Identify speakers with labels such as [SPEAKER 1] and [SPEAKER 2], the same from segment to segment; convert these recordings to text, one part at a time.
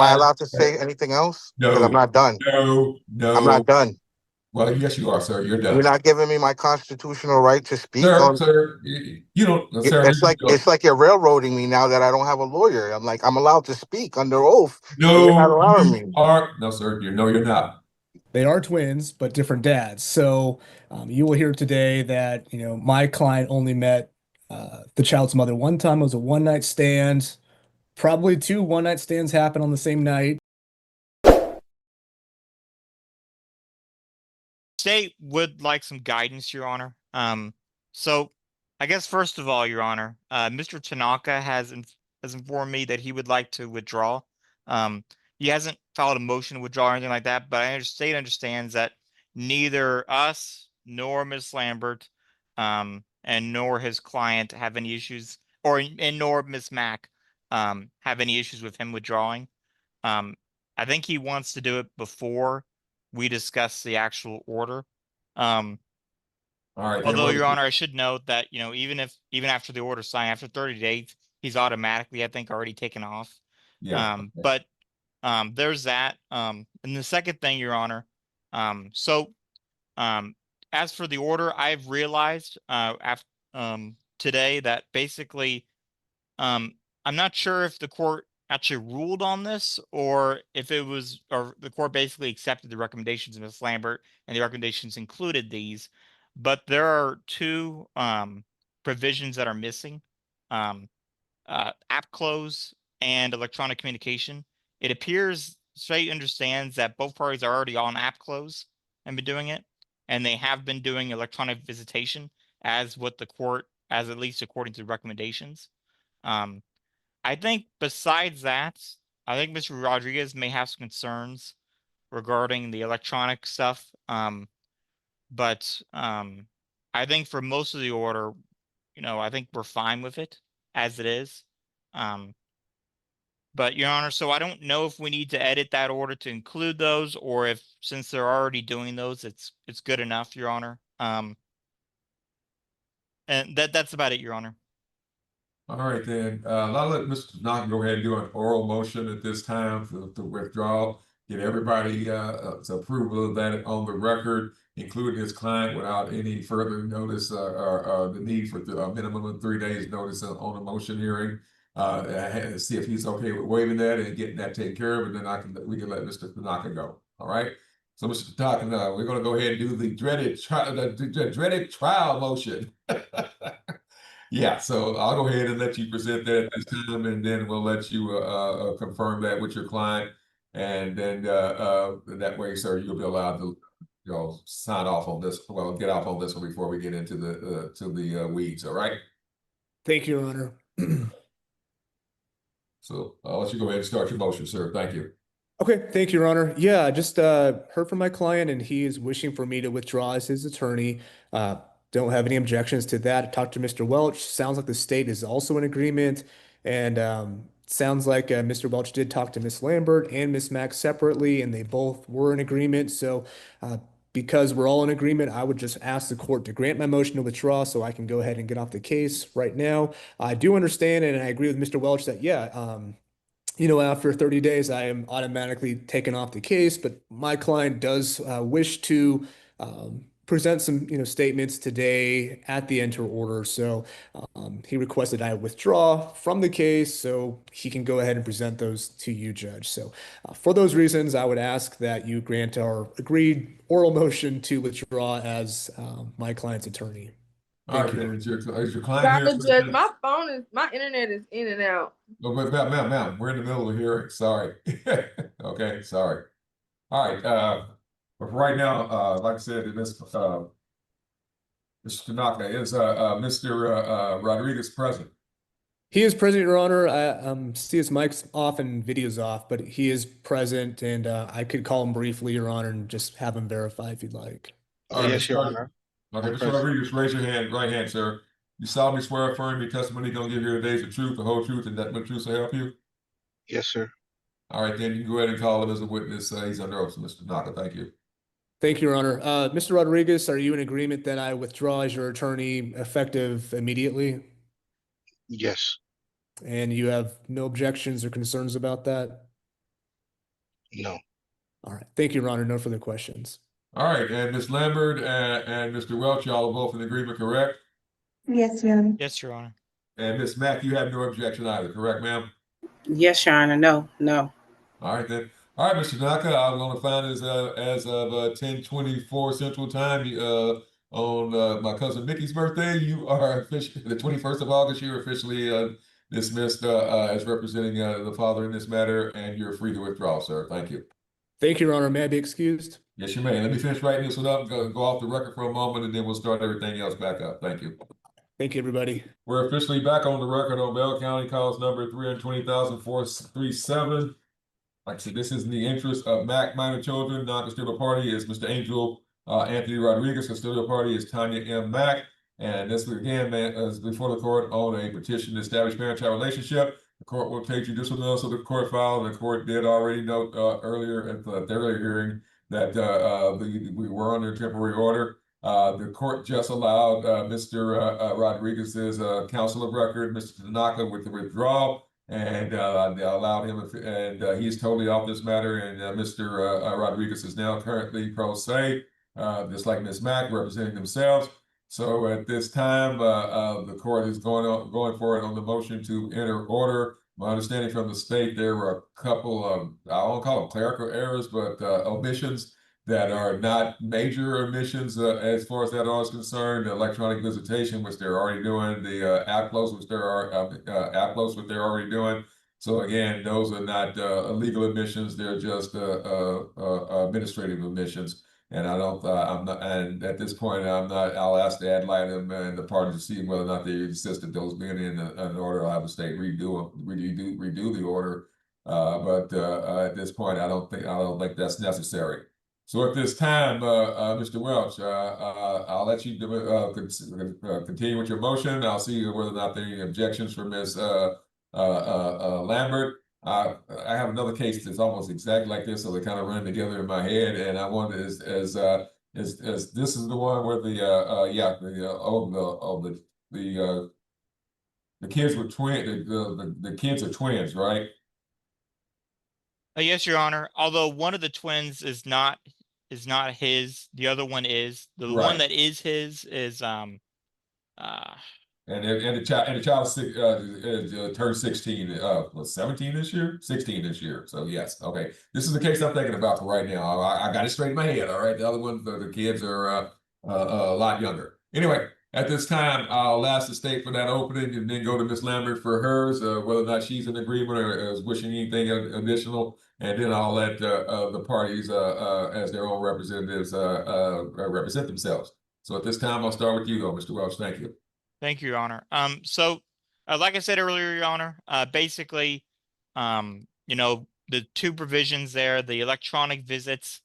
[SPEAKER 1] I allowed to say anything else? Because I'm
[SPEAKER 2] No,
[SPEAKER 1] not done.
[SPEAKER 2] no,
[SPEAKER 1] I'm
[SPEAKER 2] no.
[SPEAKER 1] not done.
[SPEAKER 2] Well, yes, you are, sir. You're
[SPEAKER 1] You're
[SPEAKER 2] done.
[SPEAKER 1] not giving me my constitutional right to speak
[SPEAKER 2] Sir,
[SPEAKER 1] on.
[SPEAKER 2] sir, you don't, sir,
[SPEAKER 1] It's like you're railroading me now that I don't have a lawyer. I'm like I'm allowed to speak under oath, but you're not
[SPEAKER 2] no,
[SPEAKER 1] allowing
[SPEAKER 2] you
[SPEAKER 1] me.
[SPEAKER 2] are, no, sir, no, you're not.
[SPEAKER 3] They are twins, but different dads. So you will hear today that, my client only met the child's mother one time. It was a one night stand. Probably two one night stands happen on the same night.
[SPEAKER 4] State would like some guidance, Your Honor. So I guess first of all, Your Honor, Mr. Tanaka has informed me that he would like to withdraw. He hasn't filed a motion to withdraw or anything like that, but state understands that neither us nor Miss Lambert, and nor his client have any issues, and nor Miss Mack, have any issues with him withdrawing. I think he wants to do it before we discuss the actual order.
[SPEAKER 2] All right, then
[SPEAKER 4] Although,
[SPEAKER 2] what?
[SPEAKER 4] Your Honor, I should note that, even after the order signed, after 30 days, he's automatically, I think, already taken off.
[SPEAKER 2] Yeah. Okay.
[SPEAKER 4] But there's that. And the second thing, Your Honor, so as for the order, I've realized after today that basically I'm not sure if the court actually ruled on this or if or the court basically accepted the recommendations of Ms. Lambert and the recommendations included these, but there are two provisions that are missing. App close and electronic communication. It appears State understands that both parties are already on app close and been doing it, and they have been doing electronic visitation as at least according to the recommendations. I think besides that, I think Mr. Rodriguez may have some concerns regarding the electronic stuff. But I think for most of the order, I think we're fine with it as it is. But Your Honor, so I don't know if we need to edit that order to include those, or if since they're already doing those, it's good enough, Your Honor. And that's about it, Your Honor.
[SPEAKER 2] All right, then. I'll let Mr. Tanaka go ahead and do an oral motion at this time to withdraw. Get everybody approval of that on the record, including his client, without any further notice or the need for a minimum of 3 days notice on a motion hearing. See if he's okay with waiving that and getting that taken care of, and then we can let Mr. Tanaka go. All right. So, Mr. Tanaka, we're going to go ahead and do the dreaded trial motion. Yeah, so I'll go ahead and let you present that at this time, and then we'll let you confirm that with your client, and then that way, sir, you'll be allowed to, sign off on this. Well, get off on this one before we get into the weeds. All right.
[SPEAKER 3] Thank you, Your Honor.
[SPEAKER 2] So I'll let you go ahead and start your motion, sir. Thank you.
[SPEAKER 3] Okay, thank you, Your Honor. Yeah, I just heard from my client, and he is wishing for me to withdraw as his attorney. Don't have any objections to that. Talked to Mr. Welch. Sounds like the state is also in agreement, and sounds like Mr. Welch did talk to Miss Lambert and Miss Mack separately, and they both were in agreement. So, because we're all in agreement, I would just ask the court to grant my motion to withdraw so I can go ahead and get off the case right now. I do understand, and I agree with Mr. Welch that, yeah, after 30 days, I am automatically taken off the case, but my client does wish to present some, statements today at the enter order. So he requested I withdraw from the case so he can go ahead and present those to you, Judge. So for those reasons, I would ask that you grant our agreed oral motion to withdraw as my client's attorney.
[SPEAKER 2] All right, then, is your client here?
[SPEAKER 5] Judge, my internet is in and out.
[SPEAKER 2] No, but ma'am, we're in the middle of a hearing. Sorry. Okay, sorry. All right. But for right now, like I said, Mr. Tanaka, is Mr. Rodriguez present?
[SPEAKER 3] He is present, Your Honor. I see his mic's off and video's off, but he is present, and I could call him briefly, Your Honor, and just have him verify if you'd like.
[SPEAKER 2] All right,
[SPEAKER 1] Yes, Your Honor.
[SPEAKER 2] Okay, Mr. Rodriguez, raise your right hand, sir. You solemnly swear or affirm your testimony you're going to give here today is the truth, the whole truth, and nothing but truth to help you?
[SPEAKER 1] Yes, sir.
[SPEAKER 2] All right, then you can go ahead and call him as a witness. He's under oath, Mr. Tanaka. Thank you.
[SPEAKER 3] Thank you, Your Honor. Mr. Rodriguez, are you in agreement that I withdraw as your attorney effective immediately?
[SPEAKER 1] Yes.
[SPEAKER 3] And you have no objections or concerns about that?
[SPEAKER 1] No.
[SPEAKER 3] All right. Thank you, Your Honor. No further questions.
[SPEAKER 2] All right, and Ms. Lambert and Mr. Welch, y'all are both in agreement, correct?
[SPEAKER 6] Yes, Your Honor.
[SPEAKER 4] Yes, Your Honor.
[SPEAKER 2] And Ms. Mack, you have no objection either, correct, ma'am?
[SPEAKER 7] Yes, Your Honor. No, no.
[SPEAKER 2] All right then. All right, Mr. Tanaka, I'm going to find as of 10:24 Central Time on my cousin Mickey's birthday. You are officially the 21st of August. You're officially dismissed as representing the father in this matter, and you're free to withdraw, sir. Thank you.
[SPEAKER 3] Thank you, Your Honor. May I be excused?
[SPEAKER 2] Yes, you may. Let me finish writing this one up. Go off the record for a moment, and then we'll start everything else back up. Thank you.
[SPEAKER 3] Thank you, everybody.
[SPEAKER 2] We're officially back on the record on Bell County cause number 320,437. Like I said, this is in the interest of Mack minor children. Non-custodial party is Mr. Angel Anthony Rodriguez. Custodial party is Tanya M. Mack. And this again, man, is before the court on a petition to establish parent-child relationship. The court will take judicial notice of the court file. The court did already note earlier at the earlier hearing that we were under temporary order. The court just allowed Mr. Rodriguez's counsel of record, Mr. Tanaka, with the withdrawal, and they allowed him, and he's totally off this matter. And Mr. Rodriguez is now currently pro se, just like Ms. Mack, representing themselves. So at this time, the court is going forward on the motion to enter order. My understanding from the state, there were a couple of, I won't call them clerical errors, but omissions that are not major omissions as far as that all is concerned. The electronic visitation, which they're already doing, the app close, which they're already doing. So again, those are not illegal omissions; they're just administrative omissions. And I'm not, and at this point, I'll ask the ad litem and the parties to see whether or not they insist that those being in an order. I'll have the state redo the order. But at this point, I don't think that's necessary. So at this time, Mr. Welch, I'll let you continue with your motion. I'll see whether or not there are any objections from Ms. Lambert. I have another case that's almost exactly like this, so they kind of run together in my head. And I wonder as this is the one where the kids were the kids are twins, right?
[SPEAKER 4] Yes, Your Honor. Although one of the twins is not his, the other one is. The
[SPEAKER 2] Right.
[SPEAKER 4] one that is his is
[SPEAKER 2] And the child turned 16, was 17 this year? 16 this year. So yes, okay. This is the case I'm thinking about for right now. I got it straight in my head. All right, the other one, the kids are a lot younger. Anyway, at this time, I'll ask the state for that opening, and then go to Ms. Lambert for hers, whether or not she's in agreement or is wishing anything additional, and then I'll let the parties, as their own representatives, represent themselves. So at this time, I'll start with you, though, Mr. Welch. Thank you.
[SPEAKER 4] Thank you, Your Honor. So, like I said earlier, Your Honor, basically, the two provisions there, the electronic visits,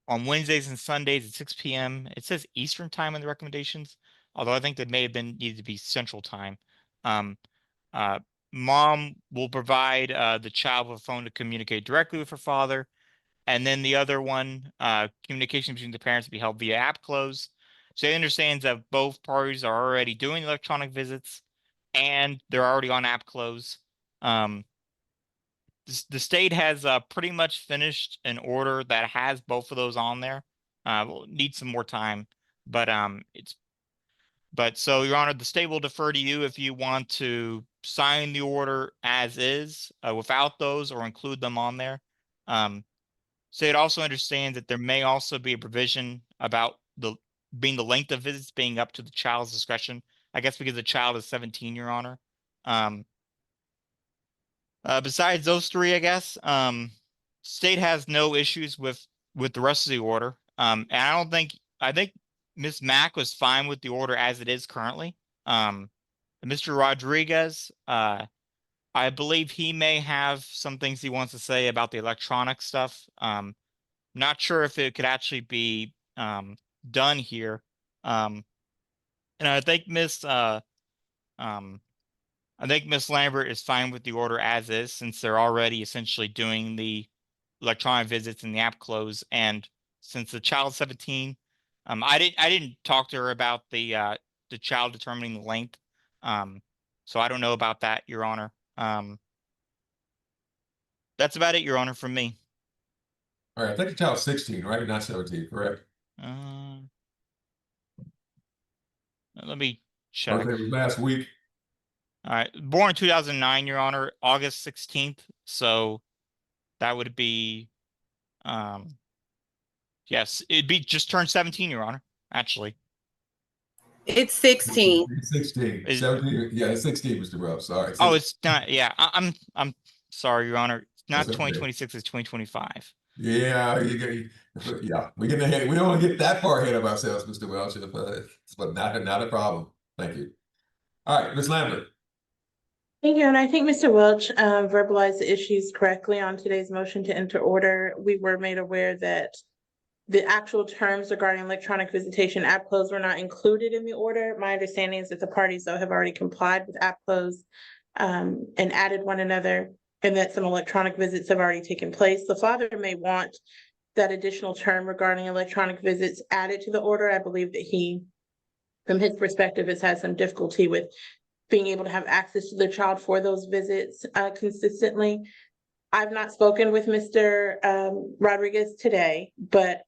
[SPEAKER 4] on Wednesdays and Sundays at 6 p.m. It says Eastern time in the recommendations, although I think that may have been needed to be Central time. Mom will provide the child with a phone to communicate directly with her father. And then the other one, communication between the parents will be held via app close. So he understands that both parties are already doing electronic visits and they're already on app close. The state has pretty much finished an order that has both of those on there. We'll need some more time, but so, Your Honor, the state will defer to you if you want to sign the order as is without those or include them on there. State also understands that there may also be a provision about the length of visits being up to the child's discretion. I guess because the child is 17, Your Honor. Besides those three, I guess, state has no issues with the rest of the order. And I think Ms. Mack was fine with the order as it is currently. Mr. Rodriguez, I believe he may have some things he wants to say about the electronic stuff. Not sure if it could actually be done here. And I think Miss Lambert is fine with the order as is, since they're already essentially doing the electronic visits and the app close. And since the child's 17, I didn't talk to her about the child determining the length. So I don't know about that, Your Honor. That's about it, Your Honor, from me.
[SPEAKER 2] All right, I think the child's 16, right? Not 17, correct?
[SPEAKER 4] Let me check.
[SPEAKER 2] Birthday was last week.
[SPEAKER 4] All right, born 2009, Your Honor, August 16th. So that would be, yes, it'd be just turned 17, Your Honor, actually.
[SPEAKER 7] It's 16.
[SPEAKER 2] 16.
[SPEAKER 4] Is-
[SPEAKER 2] 17. Yeah, it's 16, Mr. Ruff. Sorry.
[SPEAKER 4] Oh, it's not. Yeah, I'm sorry, Your Honor. It's not
[SPEAKER 2] That's okay.
[SPEAKER 4] 2026, it's 2025.
[SPEAKER 2] Yeah, yeah, we're getting ahead. We don't want to get that far ahead of ourselves, Mr. Welch, but not a problem. Thank you. All right, Ms. Lambert.
[SPEAKER 6] Thank you, and I think Mr. Welch verbalized the issues correctly on today's motion to enter order. We were made aware that the actual terms regarding electronic visitation app close were not included in the order. My understanding is that the parties, though, have already complied with app close and added one another, and that some electronic visits have already taken place. The father may want that additional term regarding electronic visits added to the order. I believe that he, from his perspective, has had some difficulty with being able to have access to the child for those visits consistently. I've not spoken with Mr. Rodriguez today, but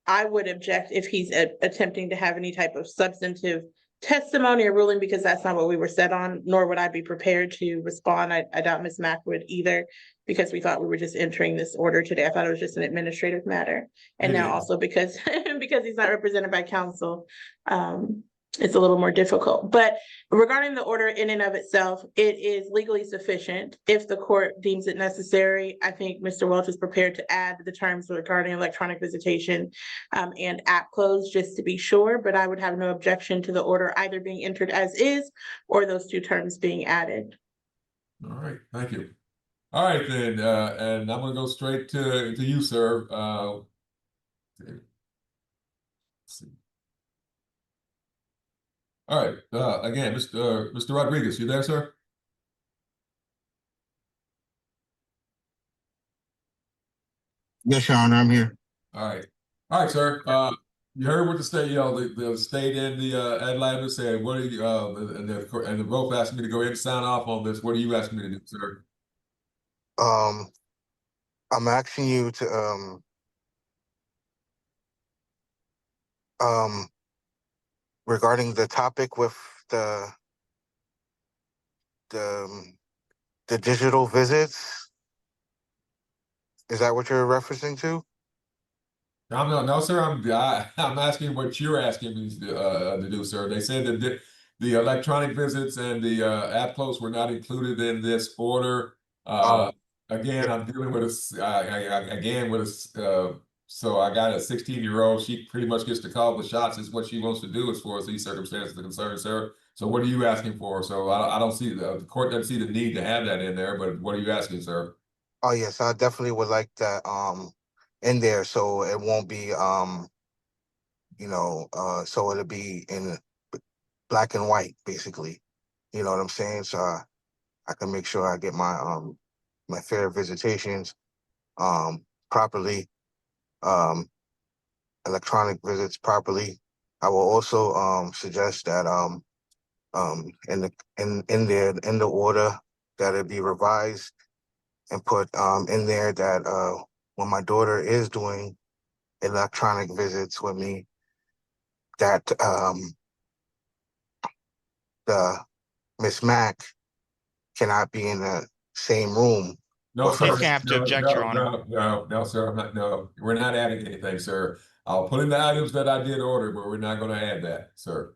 [SPEAKER 6] I would object if he's attempting to have any type of substantive testimony or ruling, because that's not what we were set on, nor would I be prepared to respond. I doubt Ms. Mack would either, because we thought we were just entering this order today. I thought it was just an administrative matter. And now also because he's not represented by counsel, it's a little more difficult. But regarding the order in and of itself, it is legally sufficient. If the court deems it necessary, I think Mr. Welch is prepared to add the terms regarding electronic visitation and app close, just to be sure. But I would have no objection to the order either being entered as is or those two terms being added.
[SPEAKER 2] All right, thank you. All right, then, and I'm going to go straight to you, sir. Let's see. All right, again, Mr. Rodriguez, you there, sir?
[SPEAKER 1] Yes, Your Honor, I'm here.
[SPEAKER 2] All right, sir. You heard what the state, the state and the ad litem said. What are you? And the rope asked me to go ahead and sign off on this. What are you asking me to do, sir?
[SPEAKER 1] I'm asking you to regarding the topic with the digital visits. Is that what you're referencing to?
[SPEAKER 2] No, sir. I'm asking what you're asking me to do, sir. They said that the electronic visits and the app close were not included in this order. Again, I'm dealing with so I got a 16-year-old. She pretty much gets to call the shots. Is what she wants to do as far as these circumstances are concerned, sir. So what are you asking for? So I don't see the court doesn't see the need to have that in there. But what are you asking, sir?
[SPEAKER 1] Oh yes, I definitely would like that in there, so it won't be so it'll be in black and white, basically. You know what I'm saying? So I can make sure I get my fair visitations properly, electronic visits properly. I will also suggest that in the order that it be revised and put in there that when my daughter is doing electronic visits with me, that the Miss Mack cannot be in the same room.
[SPEAKER 2] No,
[SPEAKER 1] with
[SPEAKER 2] sir.
[SPEAKER 1] her.
[SPEAKER 4] He's gonna have to object, Your Honor.
[SPEAKER 2] No, sir. I'm not. No, we're not adding anything, sir. I'll put in the items that I did order, but we're not going to add that, sir.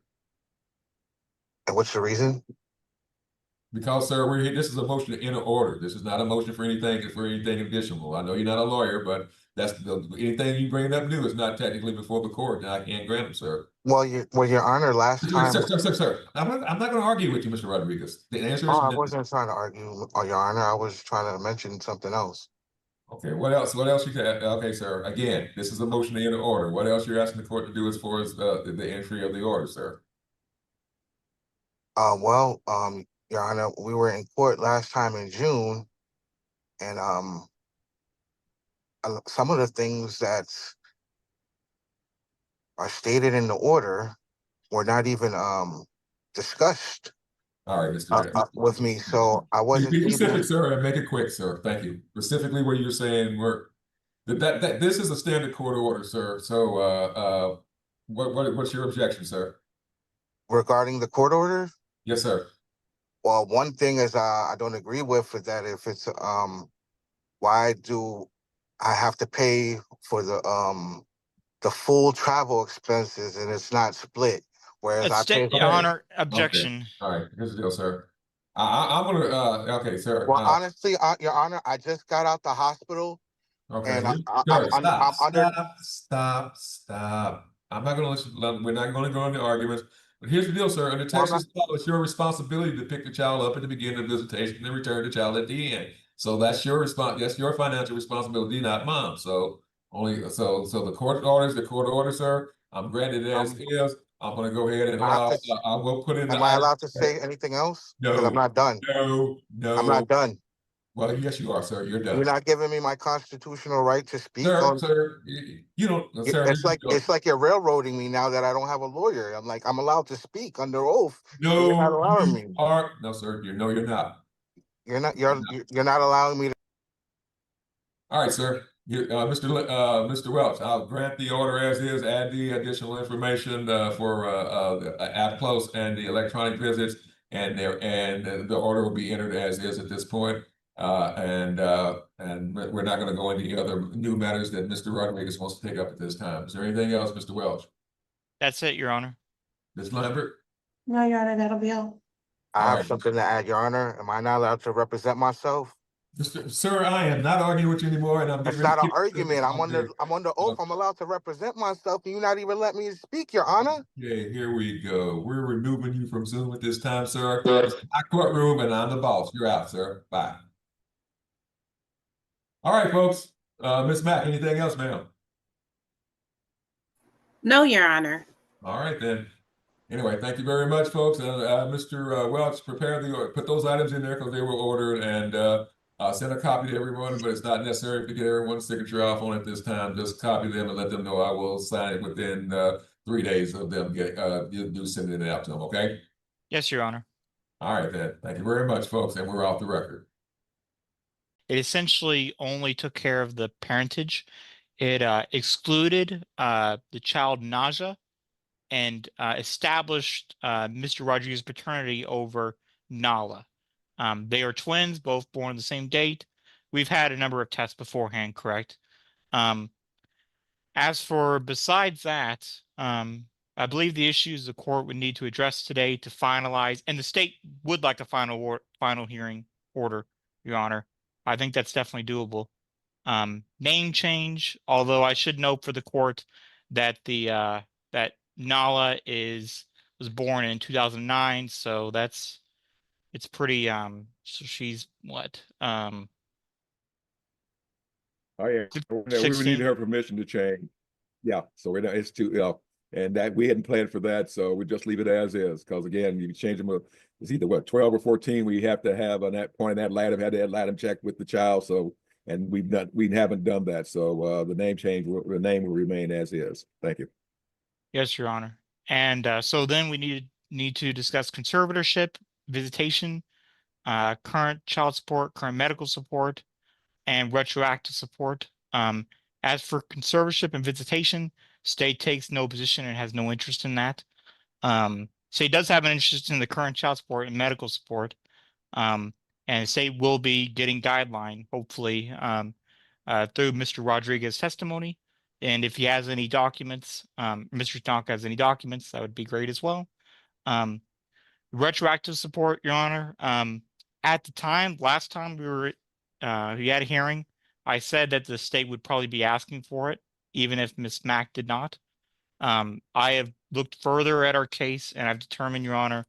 [SPEAKER 1] And what's the reason?
[SPEAKER 2] Because, sir, we're here. This is a motion to enter order. This is not a motion for anything additional. I know you're not a lawyer, but anything you bring up new is not technically before the court, and I can't grant them, sir.
[SPEAKER 1] Well, Your Honor, last time.
[SPEAKER 2] Sir. I'm not going to argue with you, Mr. Rodriguez. The answer is
[SPEAKER 1] I wasn't trying to argue, Your Honor. I was trying to mention something else.
[SPEAKER 2] Okay, what else? What else you can? Okay, sir. Again, this is a motion to enter order. What else you're asking the court to do as far as the entry of the order, sir?
[SPEAKER 1] Your Honor, we were in court last time in June, and some of the things that are stated in the order were not even discussed
[SPEAKER 2] All right, Mr.
[SPEAKER 1] with me. So I wasn't
[SPEAKER 2] Be
[SPEAKER 1] able.
[SPEAKER 2] specific, sir, and make it quick, sir. Thank you. Specifically what you're saying, that this is a standard court order, sir. So what's your objection, sir?
[SPEAKER 1] Regarding the court order,
[SPEAKER 2] Yes, sir.
[SPEAKER 1] well, one thing is I don't agree with is that if it's why do I have to pay for the full travel expenses and it's not split, whereas I pay
[SPEAKER 4] Your
[SPEAKER 1] for.
[SPEAKER 4] Honor, objection.
[SPEAKER 2] All right, here's the deal, sir. I'm gonna okay, sir.
[SPEAKER 1] Well, honestly, Your Honor, I just got out the hospital
[SPEAKER 2] Okay,
[SPEAKER 1] and
[SPEAKER 2] sir,
[SPEAKER 1] I'm under.
[SPEAKER 2] stop. I'm not gonna listen. We're not gonna go into arguments. But here's the deal, sir. Under
[SPEAKER 1] Well,
[SPEAKER 2] Texas law, it's your responsibility to pick the child up at the beginning of visitation and return the child at the end. So that's your response. That's your financial responsibility, not mine. So the court order, sir. I'm granted it as is. I'm gonna go ahead and allow. I will put in the.
[SPEAKER 1] Am I allowed to say anything else? Because I'm
[SPEAKER 2] No,
[SPEAKER 1] not done.
[SPEAKER 2] no.
[SPEAKER 1] I'm not done.
[SPEAKER 2] Well, yes, you are, sir. You're done.
[SPEAKER 1] You're not giving me my constitutional right to speak on.
[SPEAKER 2] Sir, you don't, sir.
[SPEAKER 1] It's like you're railroading me now that I don't have a lawyer. I'm allowed to speak under oath.
[SPEAKER 2] No,
[SPEAKER 1] You're not allowing me.
[SPEAKER 2] No, sir. You're not.
[SPEAKER 1] You're not allowing me to.
[SPEAKER 2] All right, sir. Mr. Welch, I'll grant the order as is, add the additional information for app close and the electronic visits, and the order will be entered as is at this point. And we're not going to go into any other new matters that Mr. Rodriguez wants to take up at this time. Is there anything else, Mr. Welch?
[SPEAKER 4] That's it, Your Honor.
[SPEAKER 2] Ms. Lambert?
[SPEAKER 6] No, Your Honor, that'll be all.
[SPEAKER 1] I have something to add, Your Honor. Am I not allowed to represent myself?
[SPEAKER 2] Sir, I am not arguing with you anymore, and I'm
[SPEAKER 1] It's not an argument. I'm under oath. I'm allowed to represent myself, and you're not even letting me speak, Your Honor.
[SPEAKER 2] Okay, here we go. We're removing you from Zoom at this time, sir. It's my courtroom, and I'm the boss. You're out, sir. Bye. All right, folks. Ms. Mack, anything else, ma'am?
[SPEAKER 7] No, Your Honor.
[SPEAKER 2] All right, then. Anyway, thank you very much, folks. And Mr. Welch, put those items in there because they were ordered, and send a copy to everyone, but it's not necessary to get everyone's signature off on it this time. Just copy them and let them know I will sign it within 3 days of them sending it out to them, okay?
[SPEAKER 4] Yes, Your Honor.
[SPEAKER 2] All right, then. Thank you very much, folks, and we're off the record.
[SPEAKER 4] It essentially only took care of the parentage. It excluded the child Naja and established Mr. Rodriguez's paternity over Nala. They are twins, both born on the same date. We've had a number of tests beforehand, correct? As for besides that, I believe the issues the court would need to address today to finalize, and the state would like a final hearing order, Your Honor. I think that's definitely doable. Name change, although I should note for the court that that Nala was born in 2009, so it's pretty so she's what
[SPEAKER 8] Oh yeah, we would
[SPEAKER 4] 16?
[SPEAKER 8] need her permission to change. Yeah, so we're not, it's too, and that we hadn't planned for that, so we just leave it as is. Because again, you change them, it's either what 12 or 14. We have to have on that point that had to have Latin check with the child. So, and we haven't done that. So the name will remain as is. Thank you.
[SPEAKER 4] Yes, Your Honor. And so then we need to discuss conservatorship, visitation, current child support, current medical support, and retroactive support. As for conservatorship and visitation, state takes no position and has no interest in that. State does have an interest in the current child support and medical support. And the state will be getting guideline, hopefully, through Mr. Rodriguez's testimony. And if he has any documents, Mr. Tanaka has any documents, that would be great as well. Retroactive support, Your Honor. At the time, last time we had a hearing, I said that the state would probably be asking for it, even if Ms. Mack did not. I have looked further at our case, and I've determined, Your Honor,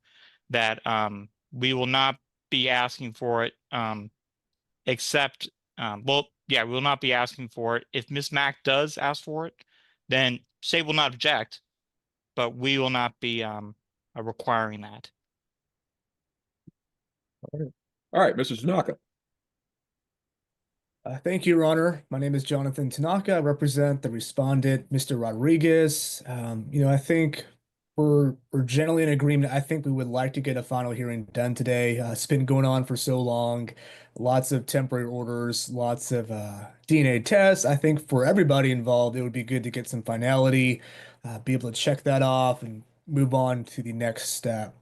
[SPEAKER 4] that we will not be asking for it, except, we will not be asking for it. If Ms. Mack does ask for it, then state will not object, but we will not be requiring that.
[SPEAKER 8] All right, Mr. Tanaka.
[SPEAKER 3] Thank you, Your Honor. My name is Jonathan Tanaka. I represent the respondent, Mr. Rodriguez. I think we're generally in agreement. I think we would like to get a final hearing done today. It's been going on for so long. Lots of temporary orders, lots of DNA tests. I think for everybody involved, it would be good to get some finality, be able to check that off and move on to the next step.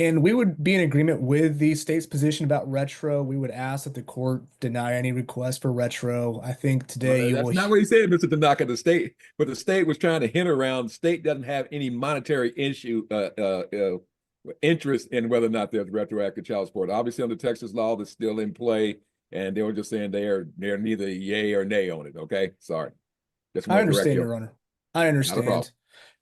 [SPEAKER 3] And we would be in agreement with the state's position about retro. We would ask that the court deny any request for retro. I think today you
[SPEAKER 8] That's
[SPEAKER 3] will.
[SPEAKER 8] not what he said, Mr. Tanaka. The state, but the state was trying to hint around. The state doesn't have any monetary interest in whether or not there's retroactive child support. Obviously, under Texas law, that's still in play, and they were just saying they're neither yay or nay on it. Okay, sorry. Just
[SPEAKER 3] I
[SPEAKER 8] want to correct
[SPEAKER 3] understand,
[SPEAKER 8] you.
[SPEAKER 3] Your Honor. I
[SPEAKER 8] Not a
[SPEAKER 3] understand.
[SPEAKER 8] problem.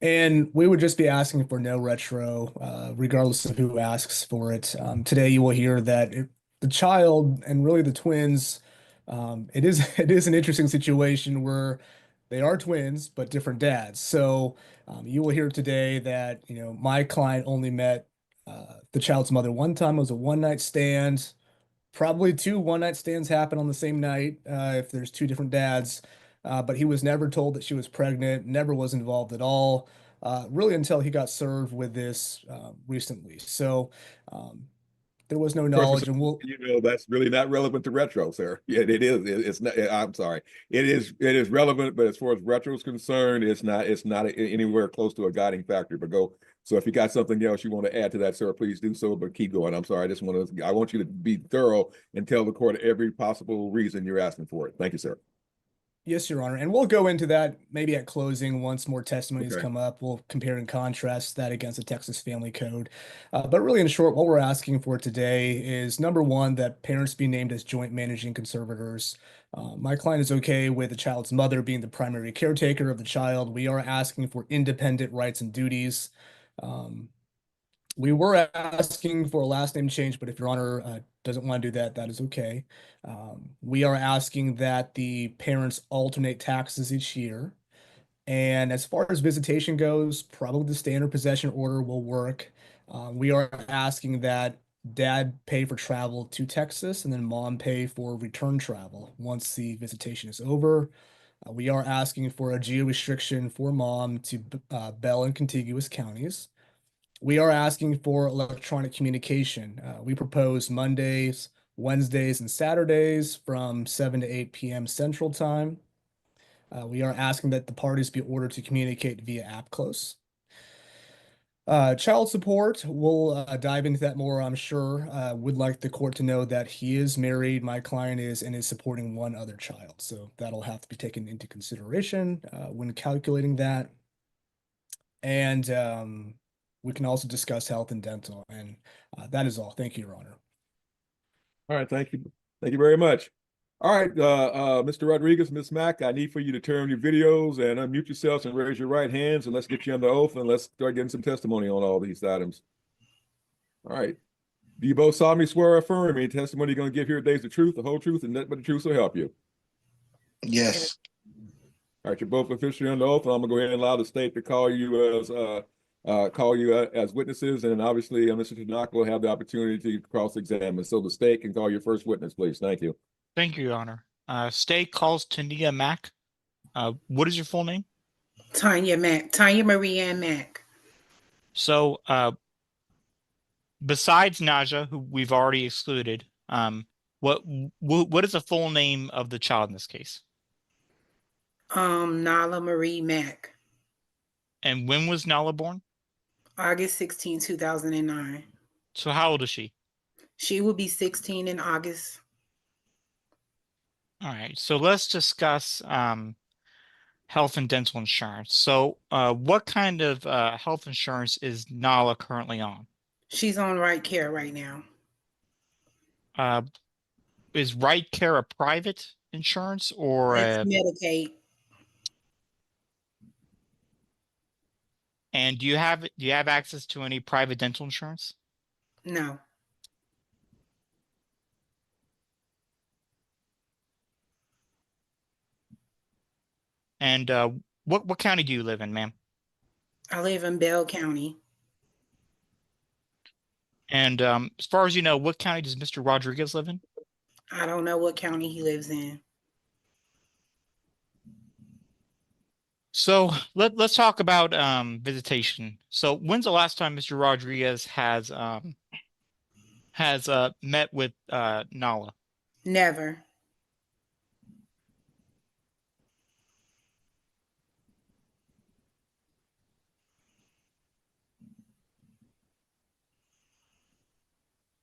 [SPEAKER 3] And we would just be asking for no retro, regardless of who asks for it. Today, you will hear that the child and really the twins, it is an interesting situation where they are twins but different dads. So you will hear today that my client only met the child's mother one time. It was a one-night stand. Probably two one-night stands happen on the same night if there's two different dads. But he was never told that she was pregnant, never was involved at all, really until he got served with this recently. So there was no
[SPEAKER 8] Of course,
[SPEAKER 3] knowledge, and we'll.
[SPEAKER 8] that's really not relevant to retro, sir. Yeah, it is. It's not. I'm sorry. It is relevant, but as far as retro is concerned, it's not anywhere close to a guiding factor. But go. So if you got something else you want to add to that, sir, please do so. But keep going. I'm sorry. I want you to be thorough and tell the court every possible reason you're asking for it. Thank you, sir.
[SPEAKER 3] Yes, Your Honor. And we'll go into that maybe at closing once more testimonies
[SPEAKER 8] Okay.
[SPEAKER 3] come up. We'll compare and contrast that against the Texas Family Code. But really, in short, what we're asking for today is number one, that parents be named as joint managing conservators. My client is okay with the child's mother being the primary caretaker of the child. We are asking for independent rights and duties. We were asking for a last name change, but if Your Honor doesn't want to do that, that is okay. We are asking that the parents alternate taxes each year. And as far as visitation goes, probably the standard possession order will work. We are asking that dad pay for travel to Texas and then mom pay for return travel once the visitation is over. We are asking for a geo restriction for mom to Bell and contiguous counties. We are asking for electronic communication. We propose Mondays, Wednesdays, and Saturdays from 7 to 8 p.m. Central Time. We are asking that the parties be ordered to communicate via app close. Child support, we'll dive into that more, I'm sure. Would like the court to know that he is married, my client is, and is supporting one other child. So that'll have to be taken into consideration when calculating that. And we can also discuss health and dental. And that is all. Thank you, Your Honor.
[SPEAKER 8] All right. Thank you. Thank you very much. All right, Mr. Rodriguez, Ms. Mack, I need for you to turn your videos and unmute yourselves and raise your right hands, and let's get you under oath and let's start getting some testimony on all these items. All right. Do you both solemnly swear or affirm any testimony you're going to give here today is the truth, the whole truth, and nothing but the truth will help you?
[SPEAKER 1] Yes.
[SPEAKER 8] All right, you're both officially under oath, and I'm going to go ahead and allow the state to call you as witnesses, and obviously Mr. Tanaka will have the opportunity to cross-examine. So the state can call your first witness, please. Thank you.
[SPEAKER 4] Thank you, Your Honor. State calls Tonia Mack. What is your full name?
[SPEAKER 7] Tanya Mack, Tanya Marie Ann Mack.
[SPEAKER 4] So, besides Naja, who we've already excluded, what is the full name of the child in this case?
[SPEAKER 7] Nala Marie Mack.
[SPEAKER 4] And when was Nala born?
[SPEAKER 7] August 16, 2009.
[SPEAKER 4] So how old is she?
[SPEAKER 7] She will be 16 in August.
[SPEAKER 4] All right, so let's discuss health and dental insurance. So what kind of health insurance is Nala currently on?
[SPEAKER 7] She's on Right Care right now.
[SPEAKER 4] Is Right Care a private insurance or
[SPEAKER 7] It's Medicaid.
[SPEAKER 4] And do you have access to any private dental insurance?
[SPEAKER 7] No.
[SPEAKER 4] And what county do you live in, ma'am?
[SPEAKER 7] I live in Bell County.
[SPEAKER 4] And as far as you know, what county does Mr. Rodriguez live in?
[SPEAKER 7] I don't know what county he lives in.
[SPEAKER 4] So let's talk about visitation. So when's the last time Mr. Rodriguez has met with Nala?
[SPEAKER 7] Never.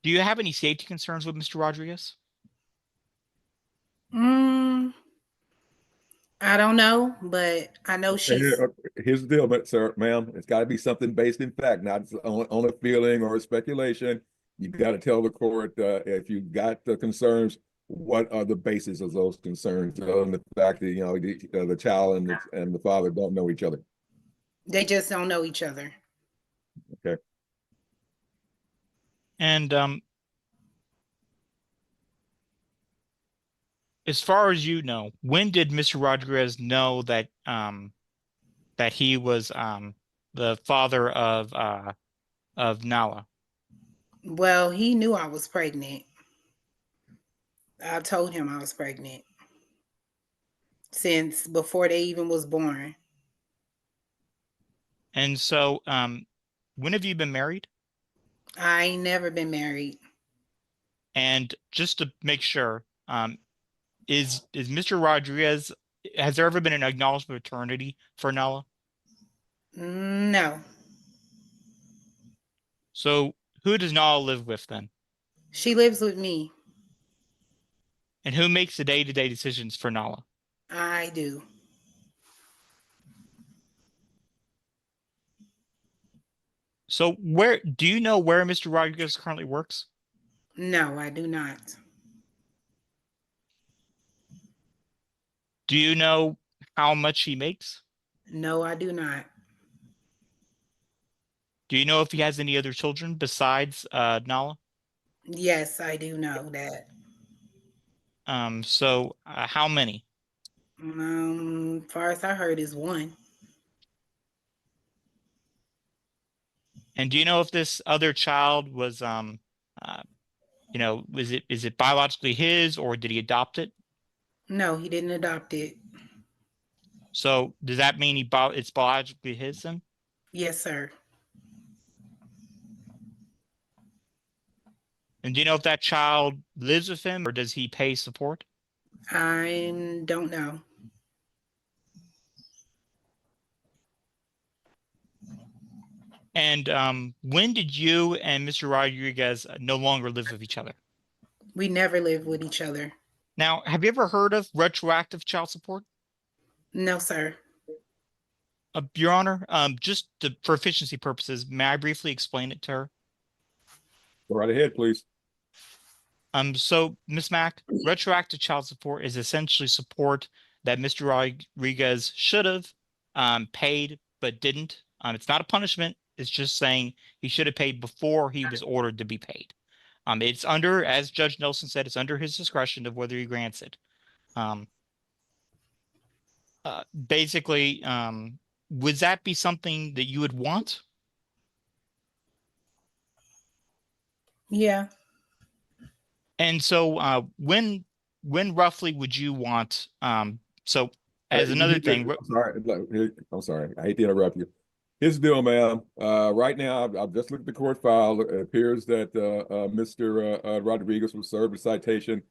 [SPEAKER 4] Do you have any safety concerns with Mr. Rodriguez?
[SPEAKER 7] Mm, I don't know, but I know she's
[SPEAKER 8] Here's the deal, sir, ma'am. It's got to be something based in fact, not on a feeling or a speculation. You got to tell the court if you got the concerns, what are the basis of those concerns? And the fact that the child and the father don't know each other.
[SPEAKER 7] they just don't know each other.
[SPEAKER 8] Okay.
[SPEAKER 4] And as far as you know, when did Mr. Rodriguez know that that he was the father of Nala?
[SPEAKER 7] Well, he knew I was pregnant. I told him I was pregnant since before they even was born.
[SPEAKER 4] And so when have you been married?
[SPEAKER 7] I ain't never been married.
[SPEAKER 4] And just to make sure, is Mr. Rodriguez, has there ever been an acknowledged paternity for Nala?
[SPEAKER 7] No.
[SPEAKER 4] So who does Nala live with then?
[SPEAKER 7] She lives with me.
[SPEAKER 4] And who makes the day-to-day decisions for Nala?
[SPEAKER 7] I do.
[SPEAKER 4] So where do you know where Mr. Rodriguez currently works?
[SPEAKER 7] No, I do not.
[SPEAKER 4] Do you know how much he makes?
[SPEAKER 7] No, I do not.
[SPEAKER 4] Do you know if he has any other children besides Nala?
[SPEAKER 7] Yes, I do know that.
[SPEAKER 4] So how many?
[SPEAKER 7] Far as I heard is one.
[SPEAKER 4] And do you know if this other child was is it biologically his or did he adopt it?
[SPEAKER 7] No, he didn't adopt it.
[SPEAKER 4] So does that mean it's biologically his then?
[SPEAKER 7] Yes, sir.
[SPEAKER 4] And do you know if that child lives with him or does he pay support?
[SPEAKER 7] I don't know.
[SPEAKER 4] And when did you and Mr. Rodriguez no longer live with each other?
[SPEAKER 7] We never lived with each other.
[SPEAKER 4] Now, have you ever heard of retroactive child support?
[SPEAKER 7] No, sir.
[SPEAKER 4] Your Honor, for efficiency purposes, may I briefly explain it to her?
[SPEAKER 8] Go right ahead, please.
[SPEAKER 4] So Ms. Mack, retroactive child support is essentially support that Mr. Rodriguez should have paid but didn't. It's not a punishment. It's just saying he should have paid before he was ordered to be paid. It's under, as Judge Nelson said, it's under his discretion of whether he grants it. Basically, would that be something that you would want?
[SPEAKER 7] Yeah.
[SPEAKER 4] And so when roughly would you want so as another thing,
[SPEAKER 8] I'm sorry. I hate to interrupt you. Here's the deal, ma'am. Right now, I've just looked at the court file. It appears that Mr. Rodriguez was served a citation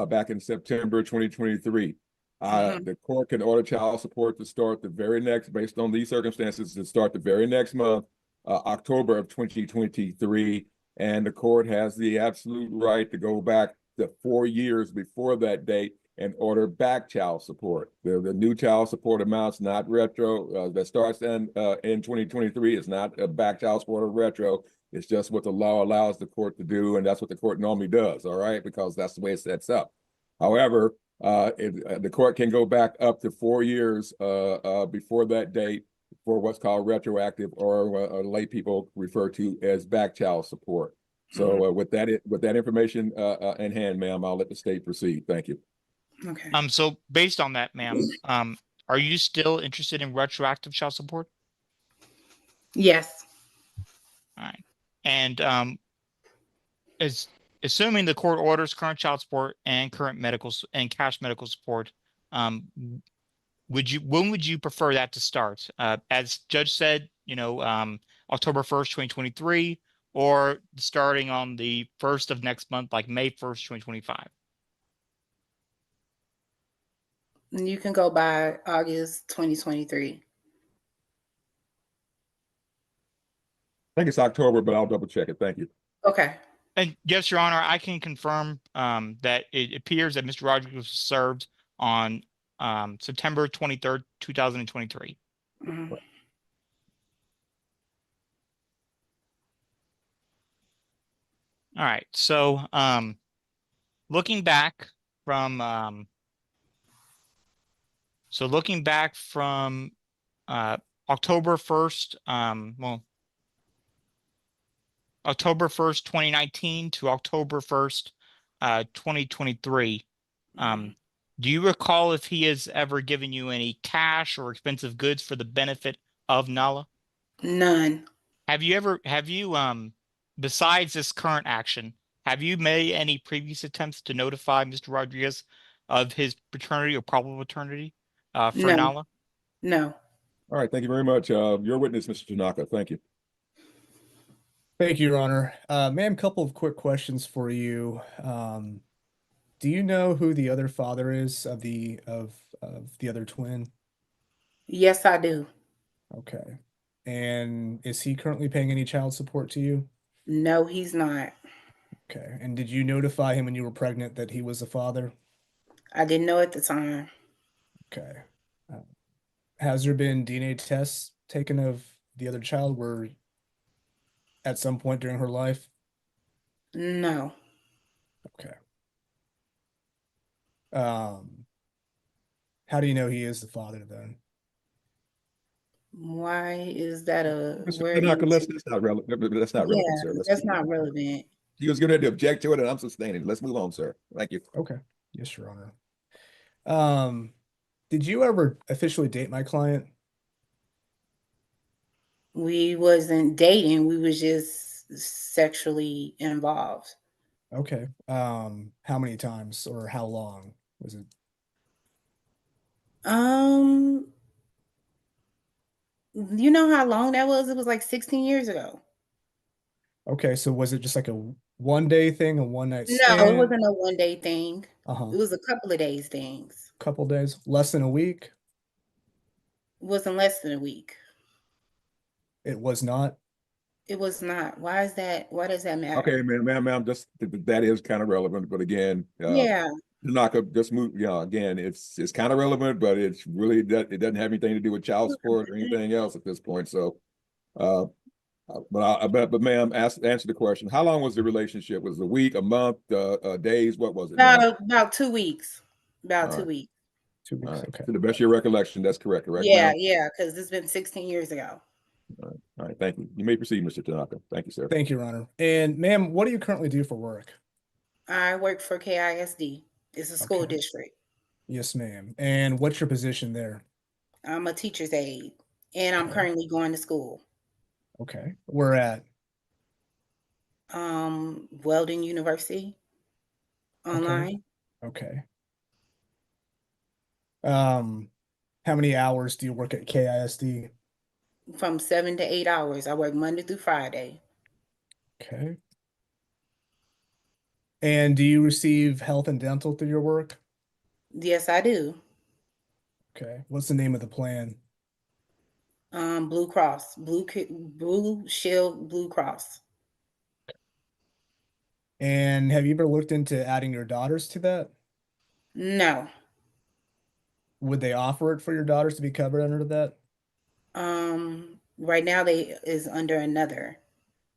[SPEAKER 8] back in September 2023. The court can order child support to start the very next, based on these circumstances, to start the very next month, October of 2023. And the court has the absolute right to go back to 4 years before that date and order back child support. The new child support amounts, not retro, that starts in 2023. It's not a back child support or retro. It's just what the law allows the court to do, and that's what the court normally does, all right? Because that's the way it sets up. However, the court can go back up to 4 years before that date for what's called retroactive, or lay people refer to as back child support. So with that information in hand, ma'am, I'll let the state proceed. Thank you.
[SPEAKER 7] Okay.
[SPEAKER 4] So based on that, ma'am, are you still interested in retroactive child support?
[SPEAKER 7] Yes.
[SPEAKER 4] All right. And assuming the court orders current child support and current cash medical support, when would you prefer that to start? As Judge said, October 1st, 2023, or starting on the 1st of next month, like May 1st, 2025?
[SPEAKER 7] You can go by August 2023.
[SPEAKER 8] I think it's October, but I'll double check it. Thank you.
[SPEAKER 7] Okay.
[SPEAKER 4] And yes, Your Honor, I can confirm that it appears that Mr. Rodriguez was served on September 23rd, 2023.
[SPEAKER 7] Mhm.
[SPEAKER 4] All right. So looking back from October 1st, October 1st, 2019 to October 1st, 2023. Do you recall if he has ever given you any cash or expensive goods for the benefit of Nala?
[SPEAKER 7] None.
[SPEAKER 4] Have you besides this current action, have you made any previous attempts to notify Mr. Rodriguez of his paternity or probable paternity for
[SPEAKER 7] No.
[SPEAKER 4] Nala?
[SPEAKER 7] No.
[SPEAKER 8] All right, thank you very much. Your witness, Mr. Tanaka. Thank you.
[SPEAKER 3] Thank you, Your Honor. Ma'am, couple of quick questions for you. Do you know who the other father is of the other twin?
[SPEAKER 7] Yes, I do.
[SPEAKER 3] Okay. And is he currently paying any child support to you?
[SPEAKER 7] No, he's not.
[SPEAKER 3] Okay. And did you notify him when you were pregnant that he was the father?
[SPEAKER 7] I didn't know at the time.
[SPEAKER 3] Okay. Has there been DNA tests taken of the other child where at some point during her life?
[SPEAKER 7] No.
[SPEAKER 3] Okay. How do you know he is the father then?
[SPEAKER 7] Why is that
[SPEAKER 8] Mr.
[SPEAKER 7] where
[SPEAKER 8] Tanaka,
[SPEAKER 7] you?
[SPEAKER 8] that's not relevant. That's not relevant, sir.
[SPEAKER 7] Yeah,
[SPEAKER 8] Let's
[SPEAKER 7] that's
[SPEAKER 8] keep
[SPEAKER 7] not
[SPEAKER 8] moving.
[SPEAKER 7] relevant.
[SPEAKER 8] He was going to object to it, and I'm sustaining it. Let's move on, sir. Thank you.
[SPEAKER 3] Okay. Yes, Your Honor. Did you ever officially date my client?
[SPEAKER 7] We wasn't dating. We was just sexually involved.
[SPEAKER 3] Okay. How many times or how long was it?
[SPEAKER 7] You know how long that was? It was like 16 years ago.
[SPEAKER 3] Okay, so was it just like a one day thing, a one night
[SPEAKER 7] No,
[SPEAKER 3] stand?
[SPEAKER 7] it wasn't a one day thing.
[SPEAKER 3] Uh-huh.
[SPEAKER 7] It was a couple of days things.
[SPEAKER 3] Couple days, less than a week?
[SPEAKER 7] It wasn't less than a week.
[SPEAKER 3] It was not.
[SPEAKER 7] It was not. Why is that? Why does that matter?
[SPEAKER 8] Okay, ma'am, just that is kind of relevant, but again,
[SPEAKER 7] Yeah.
[SPEAKER 8] Tanaka, just move. Yeah, again, it's kind of relevant, but it's really it doesn't have anything to do with child support or anything else at this point. So, but ma'am, answer the question. How long was the relationship? Was it a week, a month, days? What was it, ma'am?
[SPEAKER 7] About 2 weeks. About
[SPEAKER 8] All
[SPEAKER 7] 2
[SPEAKER 8] right.
[SPEAKER 7] weeks.
[SPEAKER 3] 2 weeks.
[SPEAKER 8] All right.
[SPEAKER 3] Okay.
[SPEAKER 8] To the best of your recollection, that's correct,
[SPEAKER 7] Yeah,
[SPEAKER 8] ma'am?
[SPEAKER 7] yeah, because it's been 16 years ago.
[SPEAKER 8] All right, thank you. You may proceed, Mr. Tanaka. Thank you, sir.
[SPEAKER 3] Thank you, Your Honor. And ma'am, what do you currently do for work?
[SPEAKER 7] I work for KISD. It's a school
[SPEAKER 3] Okay.
[SPEAKER 7] district.
[SPEAKER 3] Yes, ma'am. And what's your position there?
[SPEAKER 7] I'm a teacher's aide, and I'm
[SPEAKER 3] Okay.
[SPEAKER 7] currently going to school.
[SPEAKER 3] Okay. Where at?
[SPEAKER 7] Weldon University online.
[SPEAKER 3] Okay. How many hours do you work at KISD?
[SPEAKER 7] From 7 to 8 hours. I work Monday through Friday.
[SPEAKER 3] Okay. And do you receive health and dental through your work?
[SPEAKER 7] Yes, I do.
[SPEAKER 3] Okay. What's the name of the plan?
[SPEAKER 7] Blue Cross, Blue Shield Blue Cross.
[SPEAKER 3] And have you ever looked into adding your daughters to that?
[SPEAKER 7] No.
[SPEAKER 3] Would they offer it for your daughters to be covered under that?
[SPEAKER 7] Right now they is under another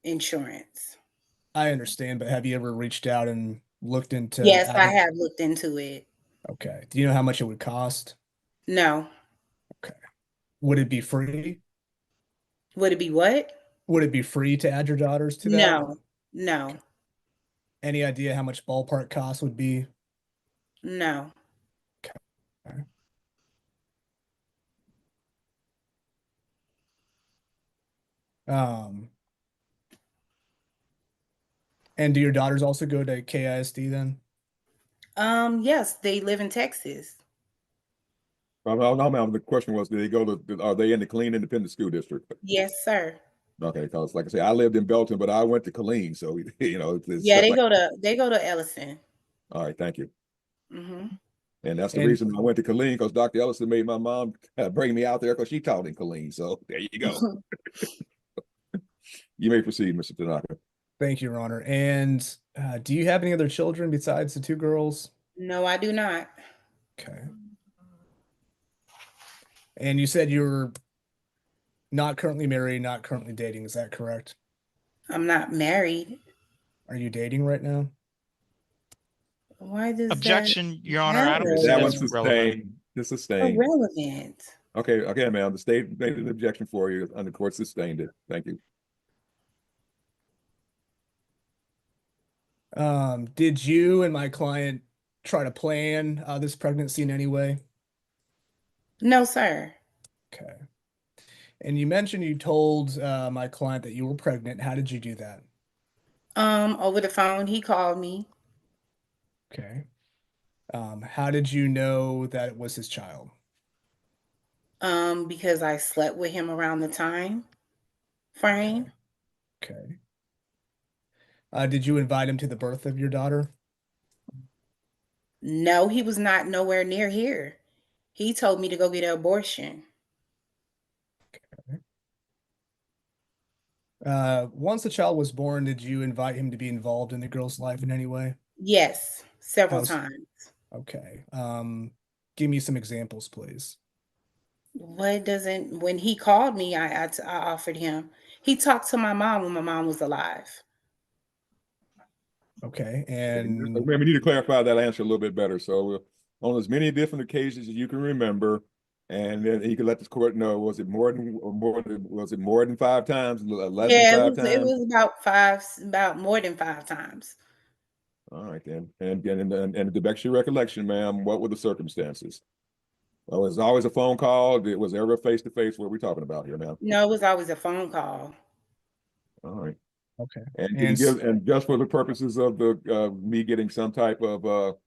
[SPEAKER 7] insurance.
[SPEAKER 3] I understand, but have you ever reached out and looked into
[SPEAKER 7] Yes, I
[SPEAKER 3] adding?
[SPEAKER 7] have looked into it.
[SPEAKER 3] Okay. Do you know how much it would cost?
[SPEAKER 7] No.
[SPEAKER 3] Okay. Would it be free?
[SPEAKER 7] Would it be what?
[SPEAKER 3] Would it be free to add your daughters to that?
[SPEAKER 7] No. No.
[SPEAKER 3] Okay. Any idea how much ballpark cost would be?
[SPEAKER 7] No.
[SPEAKER 3] Okay. And do your daughters also go to KISD then?
[SPEAKER 7] Yes, they live in Texas.
[SPEAKER 8] No, ma'am, the question was, did they go to, are they in the Killeen Independent School District?
[SPEAKER 7] Yes, sir.
[SPEAKER 8] Okay, because like I say, I lived in Belton, but I went to Killeen, so, you know, it's
[SPEAKER 7] Yeah,
[SPEAKER 8] stuff like,
[SPEAKER 7] they go to Ellison.
[SPEAKER 8] all right, thank you.
[SPEAKER 7] Hmm.
[SPEAKER 8] And that's the
[SPEAKER 3] And-
[SPEAKER 8] reason I went to Killeen, because Dr. Ellison made my mom bring me out there because she taught in Killeen. So there you go. You may proceed, Mr. Tanaka.
[SPEAKER 3] Thank you, Your Honor. And do you have any other children besides the two girls?
[SPEAKER 7] No, I do not.
[SPEAKER 3] Okay. And you said you're not currently married, not currently dating. Is that correct?
[SPEAKER 7] I'm not married.
[SPEAKER 3] Are you dating right now?
[SPEAKER 7] Why does
[SPEAKER 4] Objection, Your Honor. I don't
[SPEAKER 7] matter?
[SPEAKER 4] see
[SPEAKER 8] That
[SPEAKER 4] that's
[SPEAKER 8] one's
[SPEAKER 4] relevant.
[SPEAKER 8] sustained. It's sustained.
[SPEAKER 7] Irrelevant?
[SPEAKER 8] Okay, again, ma'am, the state made an objection for you and the court sustained it. Thank you.
[SPEAKER 3] Did you and my client try to plan this pregnancy in any way?
[SPEAKER 7] No, sir.
[SPEAKER 3] Okay. And you mentioned you told my client that you were pregnant. How did you do that?
[SPEAKER 7] Over the phone, he called me.
[SPEAKER 3] Okay. How did you know that it was his child?
[SPEAKER 7] Because I slept with him around the time frame.
[SPEAKER 3] Okay. Did you invite him to the birth of your daughter?
[SPEAKER 7] No, he was not nowhere near here. He told me to go get an abortion.
[SPEAKER 3] Once the child was born, did you invite him to be involved in the girl's life in any way?
[SPEAKER 7] Yes, several
[SPEAKER 3] How's-
[SPEAKER 7] times.
[SPEAKER 3] Okay. Give me some examples, please.
[SPEAKER 7] When he called me, I offered him. He talked to my mom when my mom was alive.
[SPEAKER 3] Okay. And
[SPEAKER 8] We need to clarify that answer a little bit better. So on as many different occasions as you can remember, and then he could let the court know, was it more than 5 times, less
[SPEAKER 7] Yeah,
[SPEAKER 8] than 5 times?
[SPEAKER 7] it was about more than 5 times.
[SPEAKER 8] All right, then. And to back to your recollection, ma'am, what were the circumstances? Well, it was always a phone call. It was ever face-to-face. What are we talking about here, ma'am?
[SPEAKER 7] No, it was always a phone call.
[SPEAKER 8] All right.
[SPEAKER 3] okay.
[SPEAKER 8] And can you give, and just for the purposes of the me getting some type of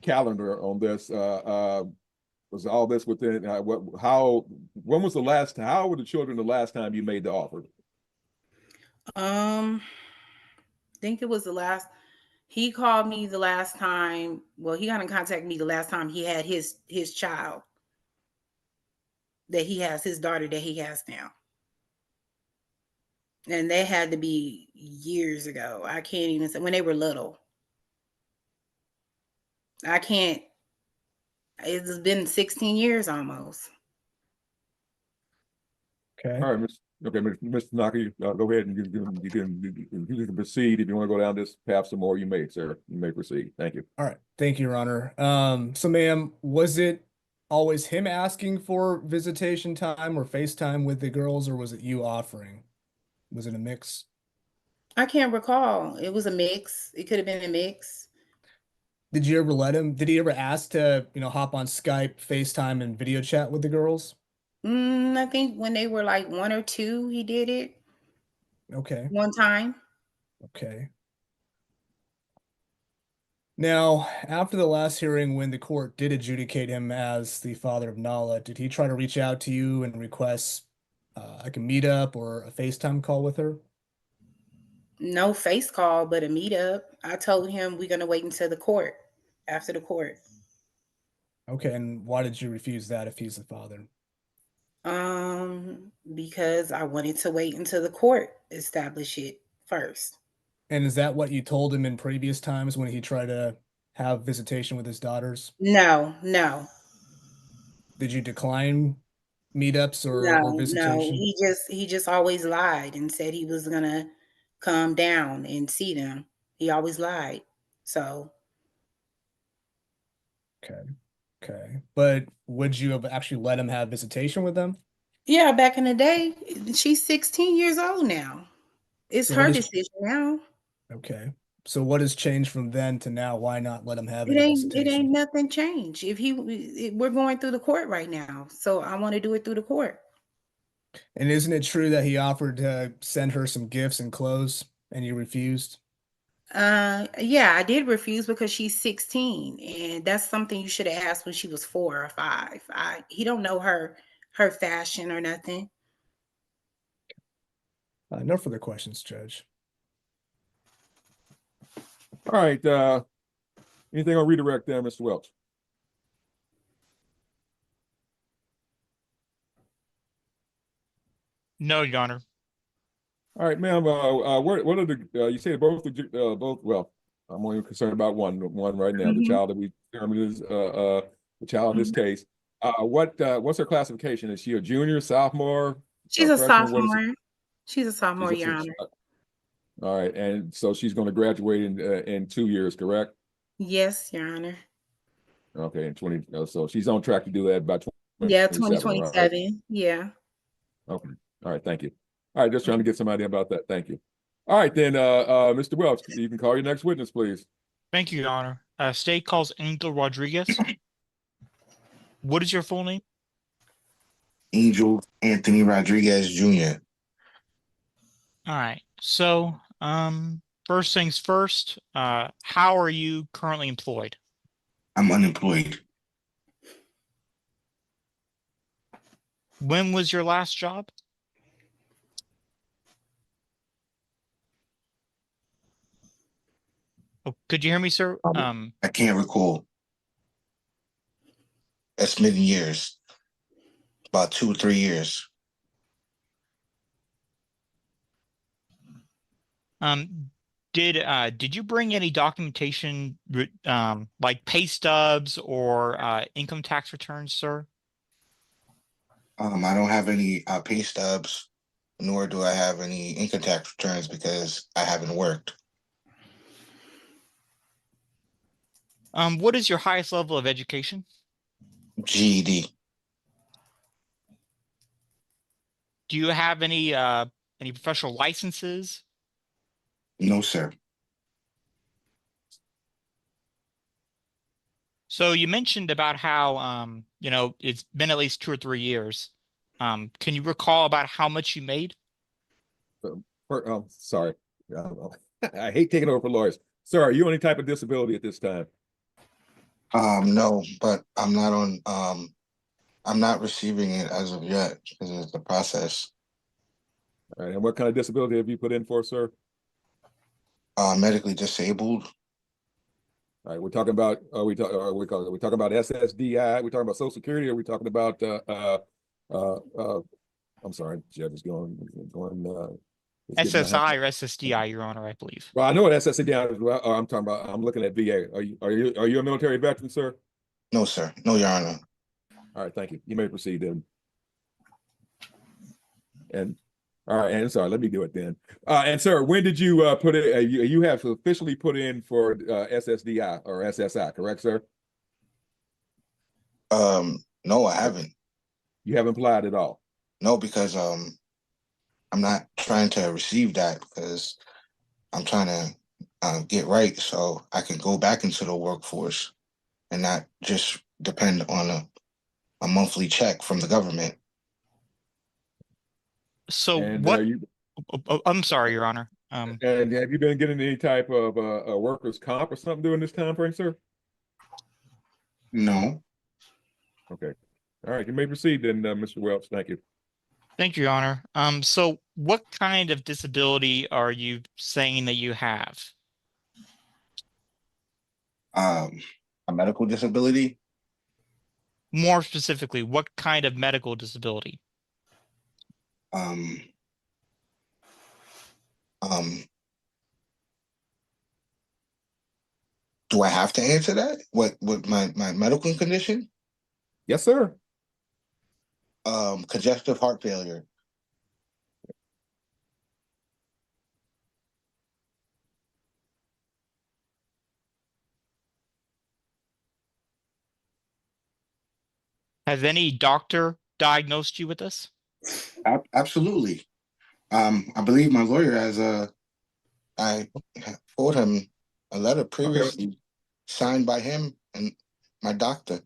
[SPEAKER 8] calendar on this, was all this within when was the last, how were the children the last time you made the offer?
[SPEAKER 7] I think it was he called me the last time. Well, he got in contact with me the last time he had his child that he has, his daughter that he has now. And they had to be years ago. I can't even say when they were little. It's been 16 years almost.
[SPEAKER 3] Okay.
[SPEAKER 8] All right, Mr. Tanaka, go ahead and you can proceed. If you want to go down this path some more, you may, sir. You may proceed. Thank you.
[SPEAKER 3] All right. Thank you, Your Honor. So ma'am, was it always him asking for visitation time or FaceTime with the girls, or was it you offering? Was it a mix?
[SPEAKER 7] I can't recall. It was a mix. It could have been a mix.
[SPEAKER 3] Did you ever let him? Did he ever ask to, hop on Skype, FaceTime, and video chat with the girls?
[SPEAKER 7] I think when they were like 1 or 2, he did it
[SPEAKER 3] Okay.
[SPEAKER 7] one time.
[SPEAKER 3] Okay. Now, after the last hearing, when the court did adjudicate him as the father of Nala, did he try to reach out to you and request like a meetup or a FaceTime call with her?
[SPEAKER 7] No face call, but a meetup. I told him we're gonna wait until after the court.
[SPEAKER 3] Okay, and why did you refuse that if he's the father?
[SPEAKER 7] Because I wanted to wait until the court establish it first.
[SPEAKER 3] And is that what you told him in previous times when he tried to have visitation with his daughters?
[SPEAKER 7] No.
[SPEAKER 3] Did you decline meetups or
[SPEAKER 7] No.
[SPEAKER 3] visitation?
[SPEAKER 7] He just always lied and said he was gonna come down and see them. He always lied. So
[SPEAKER 3] Okay. But would you have actually let him have visitation with them?
[SPEAKER 7] yeah, back in the day, she's 16 years old now. It's
[SPEAKER 3] So
[SPEAKER 7] her
[SPEAKER 3] what is-
[SPEAKER 7] decision now.
[SPEAKER 3] Okay. So what has changed from then to now? Why not let him have
[SPEAKER 7] It
[SPEAKER 3] any
[SPEAKER 7] ain't
[SPEAKER 3] visitation?
[SPEAKER 7] nothing changed. We're going through the court right now, so I want to do it through the court.
[SPEAKER 3] And isn't it true that he offered to send her some gifts and clothes and you refused?
[SPEAKER 7] Yeah, I did refuse because she's 16, and that's something you should have asked when she was 4 or 5. He don't know her fashion or nothing.
[SPEAKER 3] No further questions, Judge.
[SPEAKER 8] All right, anything on redirect there, Mr. Welch?
[SPEAKER 4] No, Your Honor.
[SPEAKER 8] All right, ma'am, what are the, you say both, well, I'm only concerned about one right now, the
[SPEAKER 7] Mhm.
[SPEAKER 8] child that we determined is, the child in this case. What's her classification? Is she a junior, sophomore?
[SPEAKER 7] She's a
[SPEAKER 8] freshman? What is it?
[SPEAKER 7] sophomore. She's a sophomore,
[SPEAKER 8] She's a-
[SPEAKER 7] Your Honor.
[SPEAKER 8] All right, and so she's going to graduate in 2 years, correct?
[SPEAKER 7] Yes, Your Honor.
[SPEAKER 8] Okay, in 20, so she's on track to do that by
[SPEAKER 7] Yeah,
[SPEAKER 8] 2027, right?
[SPEAKER 7] 2027. Yeah.
[SPEAKER 8] Okay, all right, thank you. All right, just trying to get some idea about that. Thank you. All right, then, Mr. Welch, you can call your next witness, please.
[SPEAKER 4] Thank you, Your Honor. State calls Angel Rodriguez. What is your full name?
[SPEAKER 1] Angel Anthony Rodriguez Jr.
[SPEAKER 4] All right. So, first things first, how are you currently employed?
[SPEAKER 1] I'm unemployed.
[SPEAKER 4] When was your last job? Oh, could you hear me, sir?
[SPEAKER 1] I can't recall. That's many years. About 2 or 3 years.
[SPEAKER 4] Did you bring any documentation, like pay stubs or income tax returns, sir?
[SPEAKER 1] I don't have any pay stubs, nor do I have any income tax returns because I haven't worked.
[SPEAKER 4] What is your highest level of education?
[SPEAKER 1] GED.
[SPEAKER 4] Do you have any professional licenses?
[SPEAKER 1] No, sir.
[SPEAKER 4] So you mentioned about how it's been at least 2 or 3 years. Can you recall about how much you made?
[SPEAKER 8] Sorry. I hate taking over for lawyers. Sir, are you on any type of disability at this time?
[SPEAKER 1] No, but I'm not on. I'm not receiving it as of yet because of the process.
[SPEAKER 8] All right, and what kind of disability have you put in for, sir?
[SPEAKER 1] Medically disabled.
[SPEAKER 8] All right, we're talking about, are we talking about SSDI? We're talking about Social Security, or are we talking about I'm sorry, Judge is going it's getting
[SPEAKER 4] SSI or SSDI, Your Honor, I believe.
[SPEAKER 8] well, I know what SSDI is. Well, I'm talking about, I'm looking at VA. Are you a military veteran, sir?
[SPEAKER 1] No, sir. No, Your Honor.
[SPEAKER 8] All right, thank you. You may proceed then. And all right, and sorry, let me do it then. And sir, when did you put it? You have officially put in for SSDI or SSI, correct, sir?
[SPEAKER 1] No, I haven't.
[SPEAKER 8] You haven't applied at all.
[SPEAKER 1] No, because I'm not trying to receive that because I'm trying to get right so I can go back into the workforce and not just depend on a monthly check from the government.
[SPEAKER 4] So
[SPEAKER 8] And
[SPEAKER 4] what? I'm sorry, Your Honor.
[SPEAKER 8] and have you been getting any type of workers' comp or something during this time frame, sir?
[SPEAKER 1] No.
[SPEAKER 8] Okay. All right, you may proceed then, Mr. Welch. Thank you.
[SPEAKER 4] Thank you, Your Honor. So what kind of disability are you saying that you have?
[SPEAKER 1] A medical disability.
[SPEAKER 4] More specifically, what kind of medical disability?
[SPEAKER 1] Do I have to answer that? What my medical condition?
[SPEAKER 8] Yes, sir.
[SPEAKER 1] Congestive heart failure.
[SPEAKER 4] Has any doctor diagnosed you with this?
[SPEAKER 1] Absolutely. I believe my lawyer has I forwarded him a letter previously signed by him and my doctor.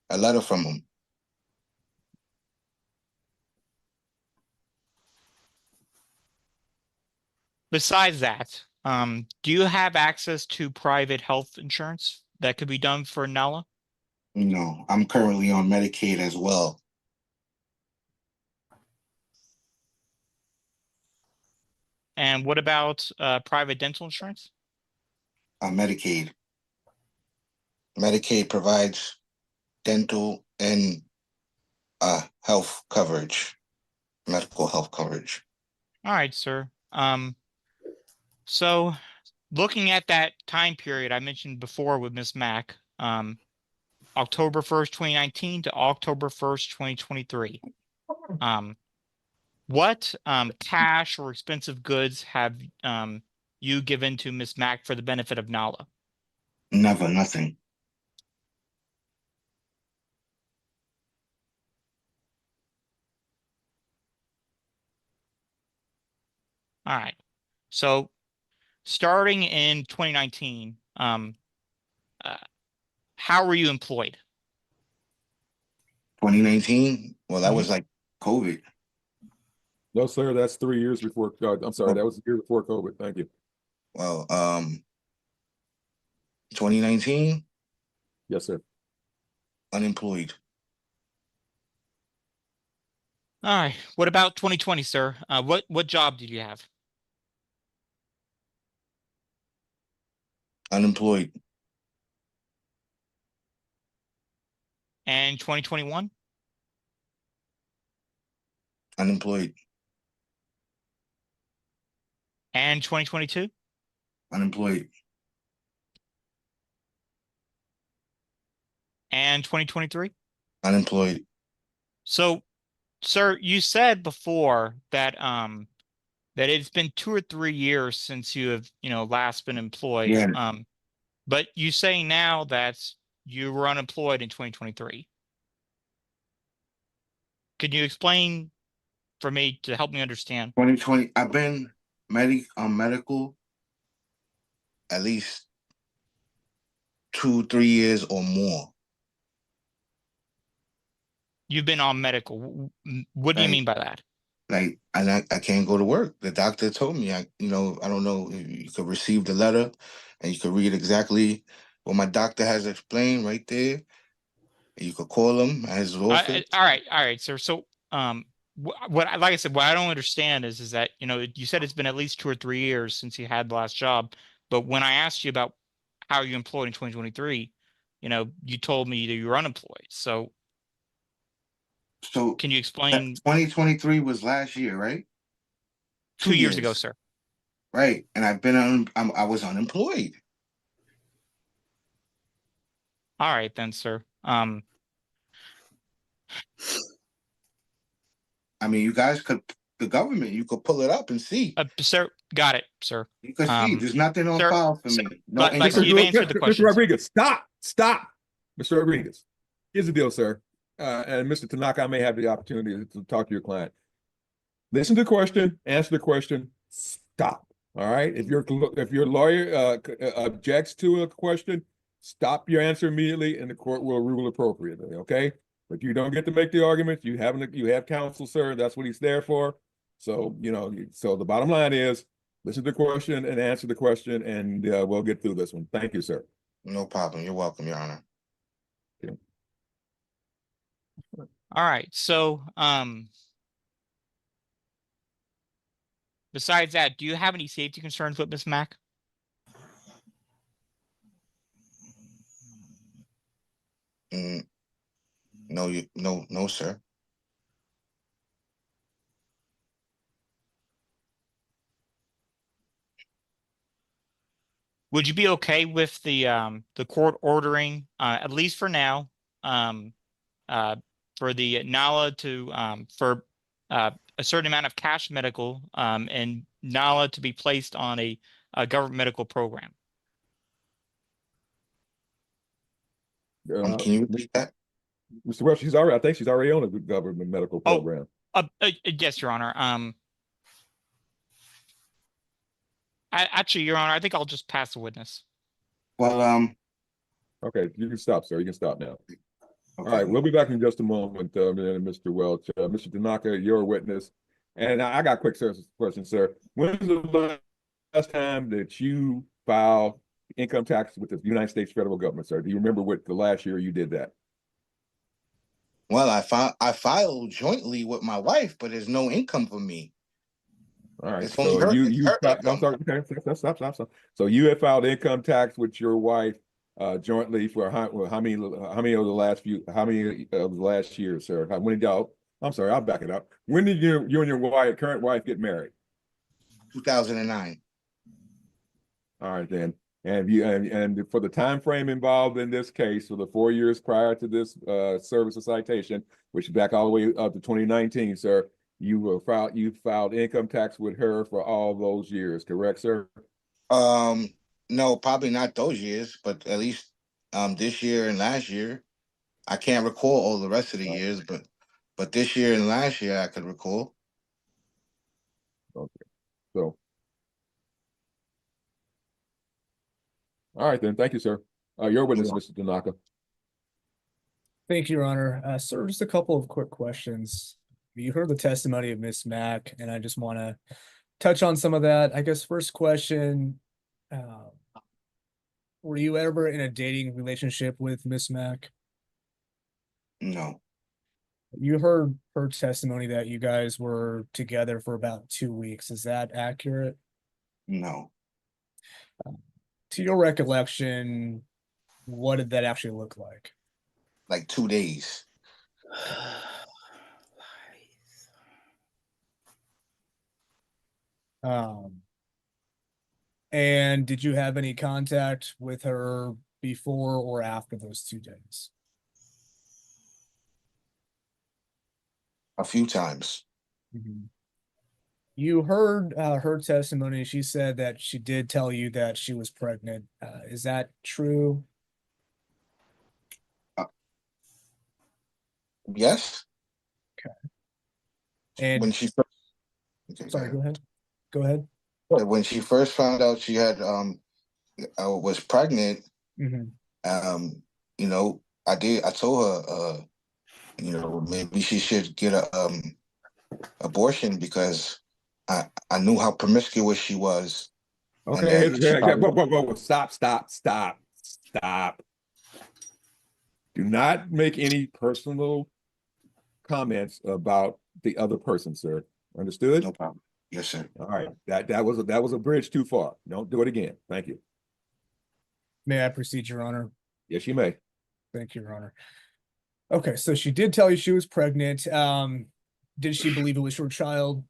[SPEAKER 1] A letter from him.
[SPEAKER 4] Besides that, Do you have access to private health insurance that could be done for Nala?
[SPEAKER 1] No, I'm currently on Medicaid as well.
[SPEAKER 4] And what about private dental insurance?
[SPEAKER 1] Medicaid. Medicaid provides dental and health coverage, medical health coverage.
[SPEAKER 4] All right, sir. So looking at that time period I mentioned before with Ms. Mack, October 1st, 2019 to October 1st, 2023. What cash or expensive goods have you given to Ms. Mack for the benefit of Nala?
[SPEAKER 1] Never, nothing.
[SPEAKER 4] All right. So starting in 2019, how were you employed?
[SPEAKER 1] 2019? Well, that
[SPEAKER 4] Mhm.
[SPEAKER 1] was like COVID.
[SPEAKER 8] No, sir, that's 3 years before, I'm sorry, that was a year before COVID. Thank you.
[SPEAKER 1] Well, 2019,
[SPEAKER 8] Yes, sir.
[SPEAKER 1] unemployed.
[SPEAKER 4] All right. What about 2020, sir? What job did you have?
[SPEAKER 1] Unemployed.
[SPEAKER 4] And 2021?
[SPEAKER 1] Unemployed.
[SPEAKER 4] And 2022?
[SPEAKER 1] Unemployed.
[SPEAKER 4] And 2023?
[SPEAKER 1] Unemployed.
[SPEAKER 4] So, sir, you said before that that it's been 2 or 3 years since you have, last been employed.
[SPEAKER 1] Yeah.
[SPEAKER 4] But you say now that you were unemployed in 2023. Could you explain for me to help me understand?
[SPEAKER 1] 2020, I've been medical at least 2, 3 years or more.
[SPEAKER 4] You've been on medical. What do you
[SPEAKER 1] Right.
[SPEAKER 4] mean by that?
[SPEAKER 1] Like, I can't go to work. The doctor told me, I don't know if you could receive the letter and you could read exactly what my doctor has explained right there. And you could call him at his office.
[SPEAKER 4] All right, sir. So, like I said, what I don't understand is that, you said it's been at least 2 or 3 years since you had the last job. But when I asked you about how you employed in 2023, you told me that you were unemployed. So
[SPEAKER 1] So
[SPEAKER 4] can you explain
[SPEAKER 1] 2023 was last year, right?
[SPEAKER 4] 2 years ago, sir?
[SPEAKER 1] Right. And I was unemployed.
[SPEAKER 4] All right, then, sir.
[SPEAKER 1] I mean, you guys the government, you could pull it up and see.
[SPEAKER 4] Sir, got it, sir.
[SPEAKER 1] You could see there's nothing on
[SPEAKER 4] sir,
[SPEAKER 1] file for
[SPEAKER 4] sir,
[SPEAKER 1] me. No
[SPEAKER 4] like
[SPEAKER 1] income.
[SPEAKER 4] you've answered the
[SPEAKER 8] Mr.
[SPEAKER 4] question.
[SPEAKER 8] Rodriguez, stop. Mr. Rodriguez, here's the deal, sir. And Mr. Tanaka, I may have the opportunity to talk to your client. Listen to the question, answer the question, stop. All right. If your lawyer objects to a question, stop your answer immediately, and the court will rule appropriately. Okay. But you don't get to make the argument. You have counsel, sir. That's what he's there for. So so the bottom line is, listen to the question and answer the question, and we'll get through this one. Thank you, sir.
[SPEAKER 1] No problem. You're welcome, Your Honor.
[SPEAKER 8] Yeah.
[SPEAKER 4] All right. So, besides that, do you have any safety concerns with Ms. Mack?
[SPEAKER 1] No, sir.
[SPEAKER 4] Would you be okay with the court ordering, at least for now, for the NALA to for a certain amount of cash medical and NALA to be placed on a government medical program?
[SPEAKER 1] Can you repeat that?
[SPEAKER 8] Mr. Welch, I think she's already on a government medical program.
[SPEAKER 4] Yes, Your Honor. Actually, Your Honor, I think I'll just pass the witness.
[SPEAKER 1] Well,
[SPEAKER 8] Okay, you can stop, sir. You can stop now.
[SPEAKER 1] okay.
[SPEAKER 8] All right, we'll be back in just a moment, Mr. Welch. Mr. Tanaka, you're a witness. And I got quick questions, sir. When's the last time that you filed income tax with the United States federal government, sir? Do you remember what the last year you did that?
[SPEAKER 1] Well, I filed jointly with my wife, but there's no income for me.
[SPEAKER 8] All right,
[SPEAKER 1] It's only
[SPEAKER 8] so
[SPEAKER 1] her,
[SPEAKER 8] you
[SPEAKER 1] it's
[SPEAKER 8] you
[SPEAKER 1] her
[SPEAKER 8] I'm
[SPEAKER 1] income.
[SPEAKER 8] sorry. Okay, stop. So you have filed income tax with your wife jointly for how many of the last years, sir? When did y'all? I'm sorry, I'll back it up. When did you and your current wife get married?
[SPEAKER 1] 2009.
[SPEAKER 8] All right then. And for the time frame involved in this case, for the 4 years prior to this service of citation, which is back all the way up to 2019, sir, you filed income tax with her for all those years, correct, sir?
[SPEAKER 1] No, probably not those years, but at least this year and last year. I can't recall all the rest of the years, but this year and last year I could recall.
[SPEAKER 8] Okay. So all right then, thank you, sir. Your witness, Mr. Tanaka.
[SPEAKER 3] Thank you, Your Honor. Sir, just a couple of quick questions. You heard the testimony of Miss Mack, and I just want to touch on some of that. I guess first question, were you ever in a dating relationship with Miss Mack?
[SPEAKER 1] No,
[SPEAKER 3] You heard her testimony that you guys were together for about 2 weeks. Is that accurate?
[SPEAKER 1] no.
[SPEAKER 3] To your recollection, what did that actually look like?
[SPEAKER 1] Like 2 days.
[SPEAKER 3] And did you have any contact with her before or after those 2 days?
[SPEAKER 1] A few times.
[SPEAKER 3] You heard her testimony. She said that she did tell you that she was pregnant. Is that true?
[SPEAKER 1] Yes.
[SPEAKER 3] And
[SPEAKER 1] When she first, okay,
[SPEAKER 3] sorry, go ahead. Go ahead.
[SPEAKER 1] when she first found out she had was pregnant, you know, I told her maybe she should get a abortion because I knew how promiscuous she was.
[SPEAKER 8] Okay,
[SPEAKER 1] probably,
[SPEAKER 8] whoa, stop. Do not make any personal comments about the other person, sir. Understood?
[SPEAKER 1] no problem. Yes, sir.
[SPEAKER 8] All right. That was a bridge too far. Don't do it again. Thank you.
[SPEAKER 3] May I proceed, Your Honor?
[SPEAKER 8] Yes, you may.
[SPEAKER 3] Thank you, Your Honor. Okay, so she did tell you she was pregnant. Did she believe it was your child?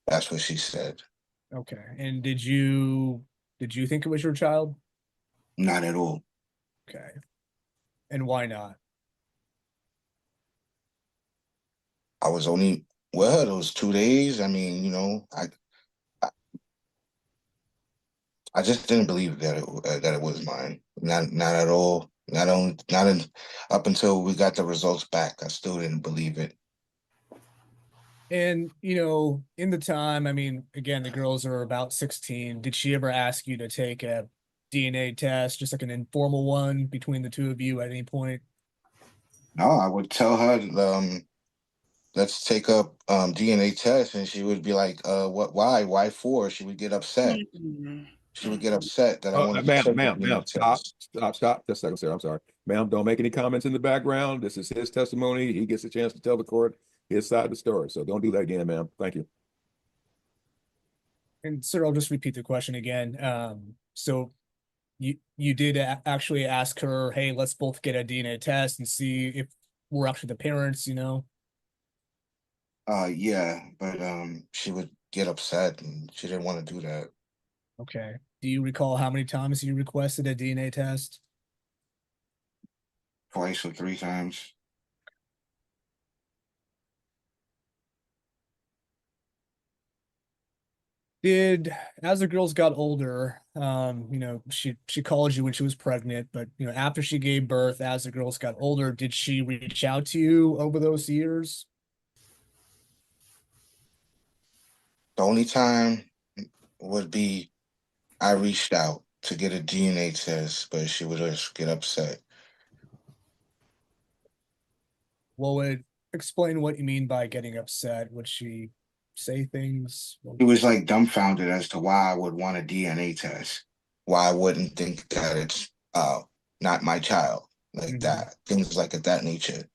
[SPEAKER 1] That's what she said.
[SPEAKER 3] Okay, and did you think it was your child?
[SPEAKER 1] Not at all.
[SPEAKER 3] Okay, and why not?
[SPEAKER 1] I was only with her those 2 days. I mean, you know, I just didn't believe that it was mine. Not at all. Up until we got the results back. I still didn't believe it.
[SPEAKER 3] And, you know, in the time, I mean, again, the girls are about 16. Did she ever ask you to take a DNA test, just like an informal one between the two of you at any point?
[SPEAKER 1] No, I would tell her, let's take up DNA test, and she would be like, why for? She would get upset. She would get upset that I wanted to take the DNA test.
[SPEAKER 8] Stop. Just a second, sir. I'm sorry. Ma'am, don't make any comments in the background. This is his testimony. He gets a chance to tell the court his side of the story. So don't do that again, ma'am. Thank you.
[SPEAKER 3] And sir, I'll just repeat the question again. So you did actually ask her, hey, let's both get a DNA test and see if we're actually the parents, you know?
[SPEAKER 1] Yeah, but she would get upset and she didn't want to do that.
[SPEAKER 3] Okay. Do you recall how many times you requested a DNA test?
[SPEAKER 1] Twice or 3 times.
[SPEAKER 3] As the girls got older, you know, she called you when she was pregnant, but you know, after she gave birth, as the girls got older, did she reach out to you over those years?
[SPEAKER 1] The only time would be I reached out to get a DNA test, but she would just get upset.
[SPEAKER 3] Well, would explain what you mean by getting upset. Would she say things?
[SPEAKER 1] He was like dumbfounded as to why I would want a DNA test. Why I wouldn't think that it's not my child, like
[SPEAKER 3] Mhm.
[SPEAKER 1] that. Things like of that nature.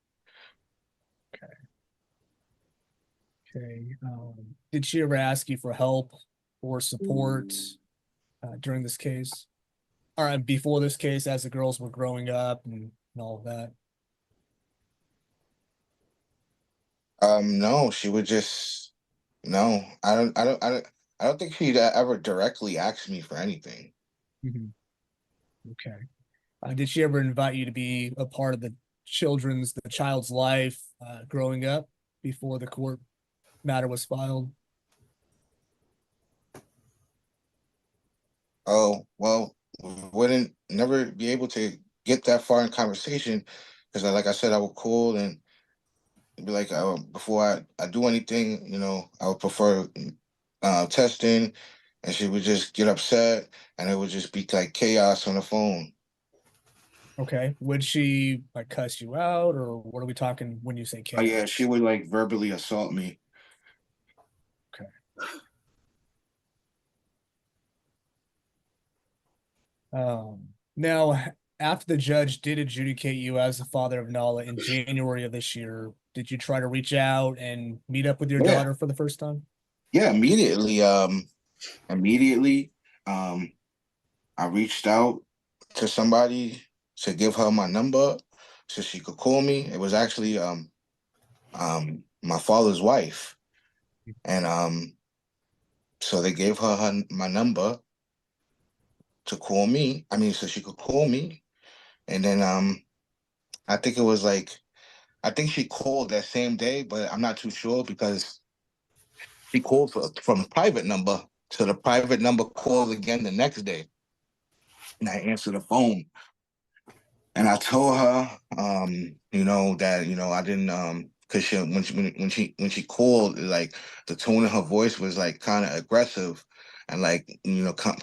[SPEAKER 3] Okay. Did she ever ask you for help or support during this case? Or before this case, as the girls were growing up and all of that?
[SPEAKER 1] No, she would just no. I don't think she'd ever directly ask me for anything.
[SPEAKER 3] Mhm. Okay. Did she ever invite you to be a part of the child's life growing up before the court matter was filed?
[SPEAKER 1] Oh, well, wouldn't never be able to get that far in conversation because, like I said, I would call and be like, before I do anything, I would prefer testing, and she would just get upset, and it would just be like chaos on the phone.
[SPEAKER 3] Okay. Would she like cuss you out, or what are we talking when you say
[SPEAKER 1] Oh yeah,
[SPEAKER 3] chaos?
[SPEAKER 1] she would like verbally assault me.
[SPEAKER 3] Okay. Now, after the judge did adjudicate you as the father of Nala in January of this year, did you try to reach out and meet up with your
[SPEAKER 1] Yeah.
[SPEAKER 3] daughter for the first time?
[SPEAKER 1] Yeah, immediately. Immediately, I reached out to somebody to give her my number so she could call me. It was actually my father's wife, and so they gave her my number to call me. I mean, so she could call me, and then I think it was like I think she called that same day, but I'm not too sure because she called from a private number to the private number called again the next day, and I answered the phone. And I told her, that I didn't, because when she called, like the tone of her voice was like kind of aggressive, and like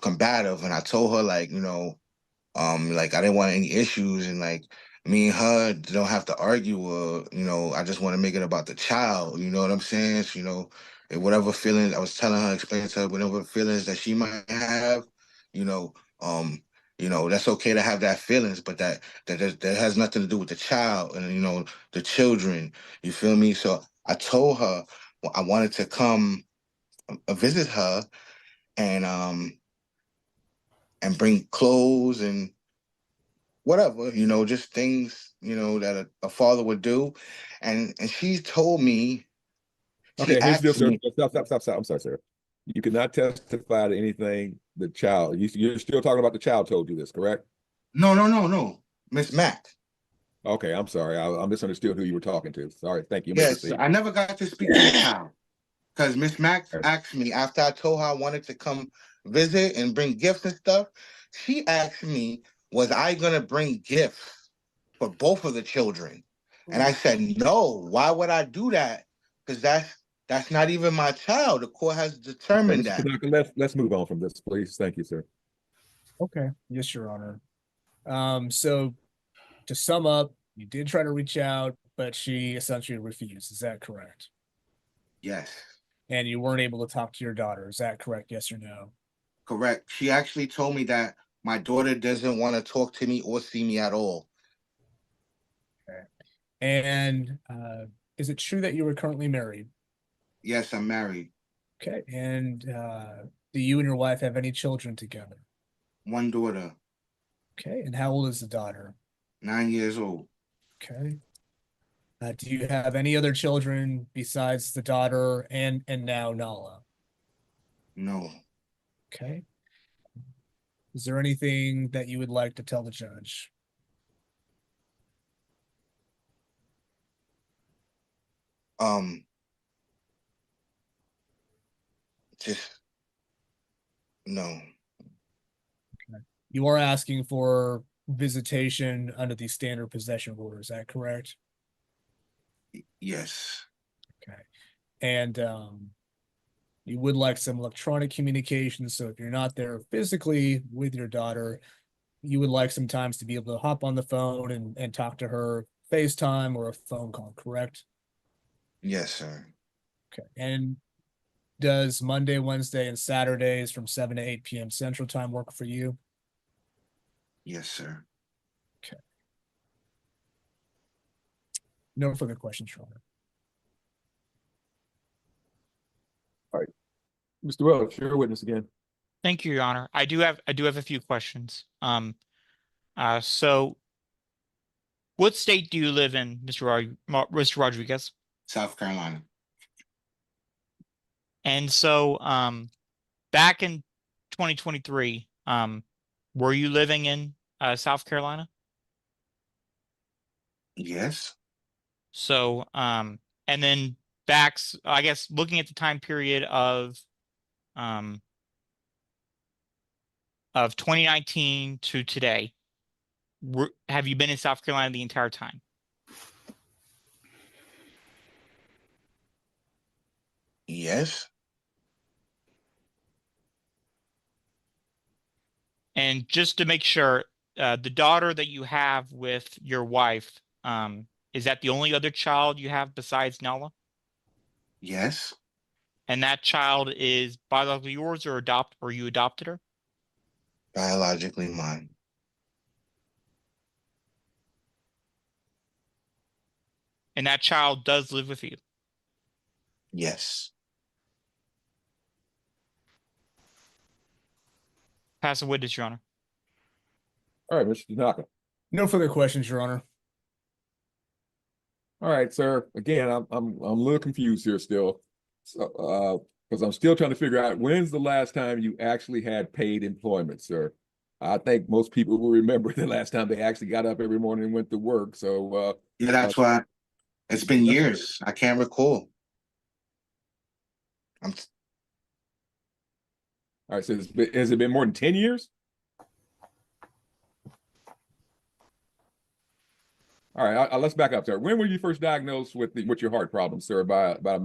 [SPEAKER 1] combative. And I told her like I didn't want any issues, and like me and her don't have to argue, or I just want to make it about the child. You know what I'm saying? So, and whatever feelings I was telling her, explaining to her whatever feelings that she might have, you know, um, that's okay to have that feelings, but that has nothing to do with the child and the children. You feel me? So I told her I wanted to come visit her and bring clothes and whatever, just things, that a father would do. And she told me, she
[SPEAKER 8] Okay, here's the deal,
[SPEAKER 1] asked
[SPEAKER 8] sir.
[SPEAKER 1] me,
[SPEAKER 8] Stop. I'm sorry, sir. You cannot testify to anything the child. You're still talking about the child told you this, correct?
[SPEAKER 1] no, Miss Mack.
[SPEAKER 8] Okay, I'm sorry. I misunderstood who you were talking to. Sorry. Thank you. You may
[SPEAKER 1] Yes,
[SPEAKER 8] proceed.
[SPEAKER 1] I never got to speak to the child because Miss Mack
[SPEAKER 8] Okay.
[SPEAKER 1] asked me after I told her I wanted to come visit and bring gifts and stuff. She asked me, was I going to bring gifts for both of the children? And I said, no, why would I do that? Because that's not even my child. The court has
[SPEAKER 8] Okay,
[SPEAKER 1] determined
[SPEAKER 8] Mr.
[SPEAKER 1] that.
[SPEAKER 8] Tanaka, let's move on from this, please. Thank you, sir.
[SPEAKER 3] Okay. Yes, Your Honor. So to sum up, you did try to reach out, but she essentially refused. Is that correct?
[SPEAKER 1] Yes,
[SPEAKER 3] And you weren't able to talk to your daughter. Is that correct? Yes or no?
[SPEAKER 1] correct. She actually told me that my daughter doesn't want to talk to me or see me at all.
[SPEAKER 3] Okay. And is it true that you were currently married?
[SPEAKER 1] Yes, I'm married.
[SPEAKER 3] Okay. And do you and your wife have any children together?
[SPEAKER 1] One daughter,
[SPEAKER 3] Okay. And how old is the daughter?
[SPEAKER 1] 9 years old.
[SPEAKER 3] Okay. Do you have any other children besides the daughter and now Nala?
[SPEAKER 1] No.
[SPEAKER 3] Okay. Is there anything that you would like to tell the judge?
[SPEAKER 1] Just no.
[SPEAKER 3] You are asking for visitation under the standard possession order. Is that correct?
[SPEAKER 1] Yes.
[SPEAKER 3] Okay. And you would like some electronic communication. So if you're not there physically with your daughter, you would like some times to be able to hop on the phone and talk to her, FaceTime or a phone call, correct?
[SPEAKER 1] Yes, sir.
[SPEAKER 3] Okay. And Does Monday, Wednesday, and Saturdays from 7 to 8 p.m. Central Time work for you?
[SPEAKER 1] Yes, sir.
[SPEAKER 3] No further questions, Your Honor.
[SPEAKER 8] Mr. Welch, you're a witness again.
[SPEAKER 4] Thank you, Your Honor. I do have a few questions. So what state do you live in, Mr. Rodriguez?
[SPEAKER 1] South Carolina.
[SPEAKER 4] And so back in 2023, were you living in South Carolina?
[SPEAKER 1] Yes.
[SPEAKER 4] So and then I guess looking at the time period of 2019 to today, have you been in South Carolina the entire time?
[SPEAKER 1] Yes.
[SPEAKER 4] And just to make sure, the daughter that you have with your wife, is that the only other child you have besides Nala?
[SPEAKER 1] Yes.
[SPEAKER 4] And that child is biologically yours or you adopted her?
[SPEAKER 1] Biologically mine.
[SPEAKER 4] And that child does live with you?
[SPEAKER 1] Yes.
[SPEAKER 4] Pass a witness, Your Honor.
[SPEAKER 8] All right, Mr. Tanaka.
[SPEAKER 3] No further questions, Your Honor.
[SPEAKER 8] All right, sir. Again, I'm a little confused here still. So, because I'm still trying to figure out when's the last time you actually had paid employment, sir. I think most people will remember the last time they actually got up every morning and went to work. So
[SPEAKER 1] Yeah, that's why it's been years. I can't recall.
[SPEAKER 8] all right, so has it been more than 10 years? All right, let's back up, sir. When were you first diagnosed with your heart problem, sir, by a